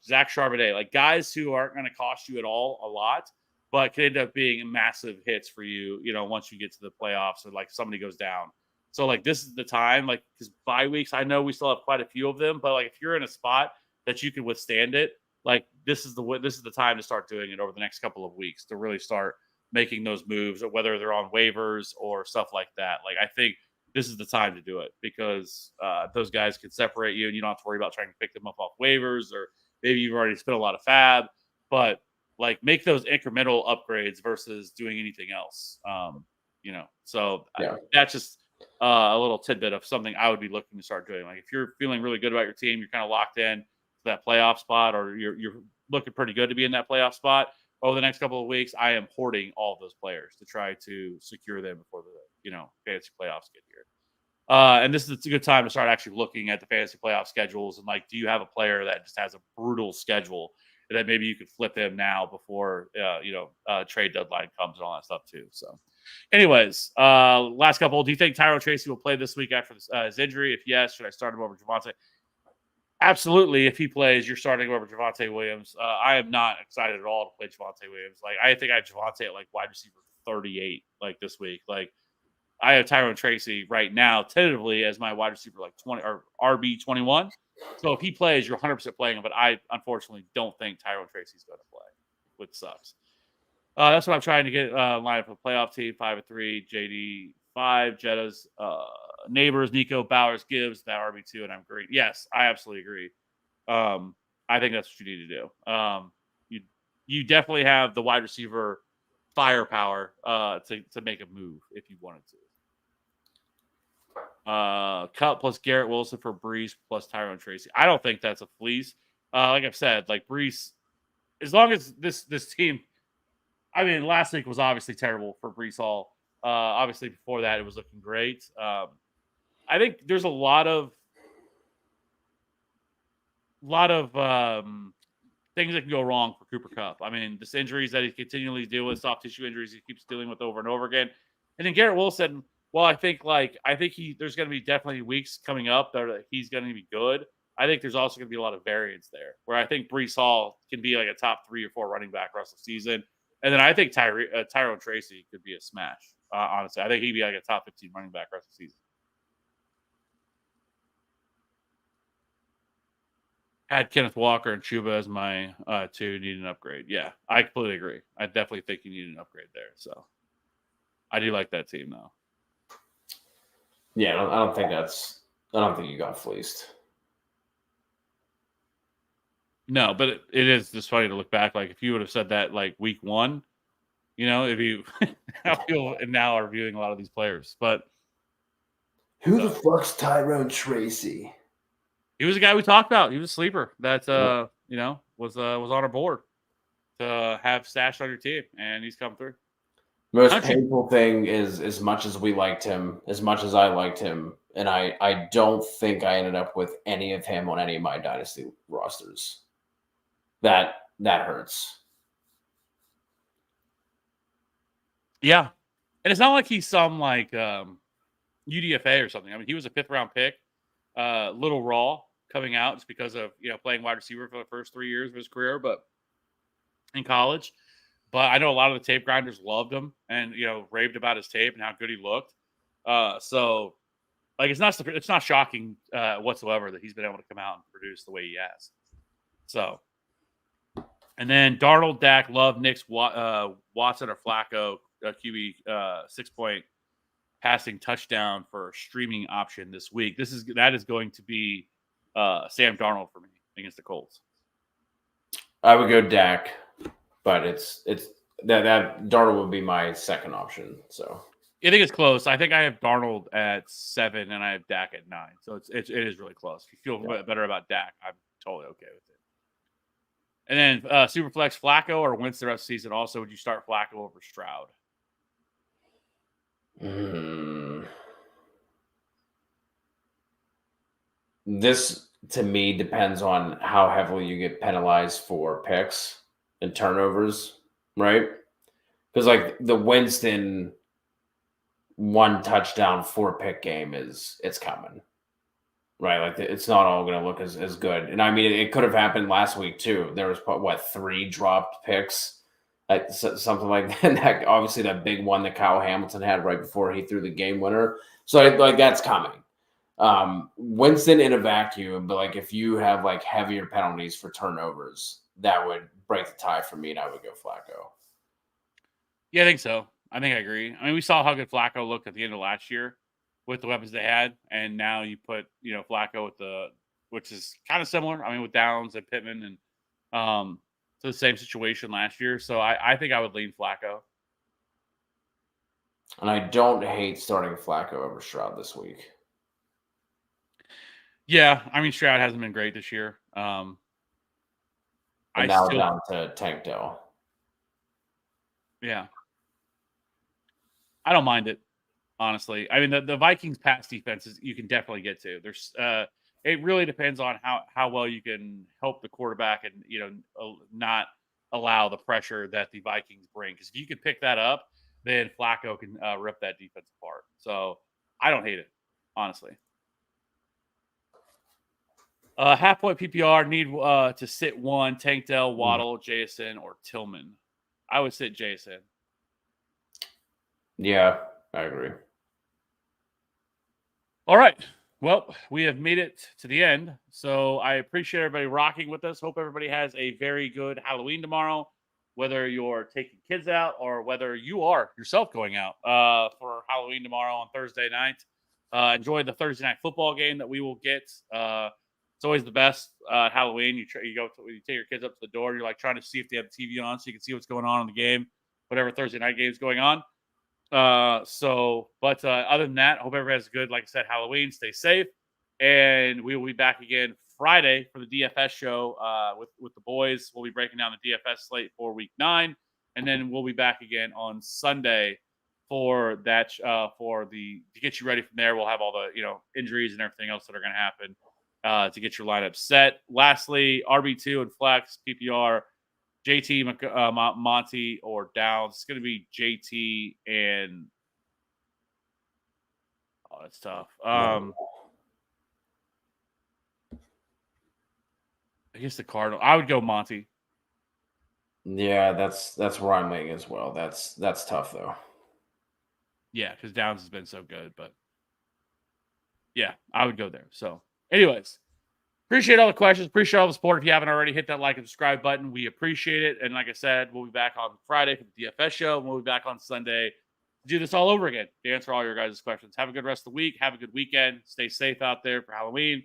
Speaker 1: Zach Charbonnet, guys who aren't going to cost you at all a lot, but could end up being massive hits for you, once you get to the playoffs or somebody goes down. So this is the time, because bye weeks, I know we still have quite a few of them, but if you're in a spot that you can withstand it, this is the time to start doing it over the next couple of weeks to really start making those moves, or whether they're on waivers or stuff like that. I think this is the time to do it, because those guys can separate you and you don't have to worry about trying to pick them up off waivers, or maybe you've already spent a lot of fab, but make those incremental upgrades versus doing anything else. So yeah. That's just a little tidbit of something I would be looking to start doing. If you're feeling really good about your team, you're kind of locked in to that playoff spot, or you're looking pretty good to be in that playoff spot over the next couple of weeks, I am hoarding all of those players to try to secure them before the fantasy playoffs get here. And this is a good time to start actually looking at the fantasy playoff schedules and do you have a player that just has a brutal schedule that maybe you could flip him now before trade deadline comes and all that stuff too. So, anyways, last couple. Do you think Tyrell Tracy will play this week after his injury? If yes, should I start him over Javonte? Absolutely, if he plays, you're starting over Javonte Williams. I am not excited at all to play Javonte Williams. Like, I think I have Javonte at like wide receiver 38, like this week. Like, I have Tyrone Tracy right now, tentatively as my wide receiver, like 20 or RB 21. So if he plays, you're 100% playing him. But I unfortunately don't think Tyrone Tracy's going to play, which sucks. That's what I'm trying to get line up a playoff team 5-3, JD 5, Jetta's neighbors, Nico Bowers Gibbs, that RB2, and I'm great. Yes, I absolutely agree. I think that's what you need to do. You definitely have the wide receiver firepower to make a move if you wanted to. Cup plus Garrett Wilson for Brees plus Tyrone Tracy. I don't think that's a fleece. Like I've said, like Brees, as long as this team, I mean, last week was obviously terrible for Brees Hall. Obviously, before that, it was looking great. I think there's a lot of things that can go wrong for Cooper Kupp. I mean, this injuries that he continually deals with, soft tissue injuries he keeps dealing with over and over again. And then Garrett Wilson, well, I think there's going to be definitely weeks coming up that he's going to be good. I think there's also going to be a lot of variance there, where I think Brees Hall can be like a top 3 or 4 running back rest of the season. And then I think Tyrone Tracy could be a smash. Honestly, I think he'd be like a top 15 running back rest of the season. Had Kenneth Walker and Chuba as my 2, need an upgrade. Yeah, I completely agree. I definitely think you need an upgrade there. So I do like that team though.
Speaker 2: Yeah, I don't think you got fleeced.
Speaker 1: No, but it is just funny to look back. Like if you would have said that like week 1, if you how people now are viewing a lot of these players. But
Speaker 2: who the fuck's Tyrone Tracy?
Speaker 1: He was a guy we talked about. He was a sleeper that was on our board to have stashed on your team, and he's come through.
Speaker 2: Most painful thing is, as much as we liked him, as much as I liked him, and I don't think I ended up with any of him on any of my dynasty rosters. That hurts.
Speaker 1: Yeah, and it's not like he's some like UDFA or something. I mean, he was a 5th round pick, little raw coming out just because of playing wide receiver for the first 3 years of his career, but in college. But I know a lot of the tape grinders loved him and raved about his tape and how good he looked. So like it's not shocking whatsoever that he's been able to come out and produce the way he has. So, and then Darnold, Dak, Love, Nix, Watson, or Flacco, QB 6-point passing touchdown for a streaming option this week. That is going to be Sam Darnold for me against the Colts.
Speaker 2: I would go Dak, but it's that Darnold would be my second option. So
Speaker 1: I think it's close. I think I have Darnold at 7 and I have Dak at 9. So it is really close. If you feel better about Dak, I'm totally okay with it. And then Superflex, Flacco or Winston the rest of the season. Also, would you start Flacco over Stroud?
Speaker 2: This to me depends on how heavily you get penalized for picks and turnovers, right? Because like the Winston 1 touchdown 4 pick game it's coming, right? Like it's not all going to look as good. And I mean, it could have happened last week too. There was 3 dropped picks, something like that. That obviously that big one that Kyle Hamilton had right before he threw the game winner. So like that's coming. Winston in a vacuum, but like if you have like heavier penalties for turnovers, that would break the tie for me, and I would go Flacco.
Speaker 1: Yeah, I think so. I think I agree. I mean, we saw how good Flacco looked at the end of last year with the weapons they had, and now you put Flacco with which is kind of similar. I mean, with Downs and Pittman and to the same situation last year. So I think I would lean Flacco.
Speaker 2: And I don't hate starting Flacco over Stroud this week.
Speaker 1: Yeah, I mean Stroud hasn't been great this year.
Speaker 2: Now down to Tank Dell.
Speaker 1: Yeah, I don't mind it, honestly. I mean the Vikings pass defenses you can definitely get to. There's it really depends on how well you can help the quarterback and not allow the pressure that the Vikings bring. Because if you can pick that up, then Flacco can rip that defense apart. So I don't hate it, honestly. Half point PPR need to sit one. Tank Dell, Waddle, Jason, or Tillman. I would sit Jason.
Speaker 2: Yeah, I agree.
Speaker 1: All right. Well, we have made it to the end. So I appreciate everybody rocking with us. Hope everybody has a very good Halloween tomorrow, whether you're taking kids out or whether you are yourself going out for Halloween tomorrow on Thursday night. Enjoy the Thursday night football game that we will get. It's always the best Halloween. You take your kids up to the door. You're like trying to see if they have the TV on so you can see what's going on in the game, whatever Thursday night game is going on. Other than that, I hope everybody has a good, like I said, Halloween. Stay safe, and we will be back again Friday for the DFS show with the boys. We'll be breaking down the DFS slate for Week 9, and then we'll be back again on Sunday for that to get you ready from there. We'll have all the injuries and everything else that are going to happen to get your lineup set. Lastly, RB2 and flex PPR. JT, Monty, or Downs. It's going to be JT and that's tough. I guess the Cardinal. I would go Monty.
Speaker 2: Yeah, that's where I'm laying as well. That's tough though.
Speaker 1: Yeah, because Downs has been so good, but yeah, I would go there. So, anyways. Appreciate all the questions. Appreciate all the support. If you haven't already, hit that like and subscribe button. We appreciate it. And like I said, we'll be back on Friday for the DFS show. And we'll be back on Sunday to do this all over again, to answer all your guys' questions. Have a good rest of the week. Have a good weekend. Stay safe out there for Halloween.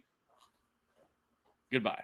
Speaker 1: Goodbye.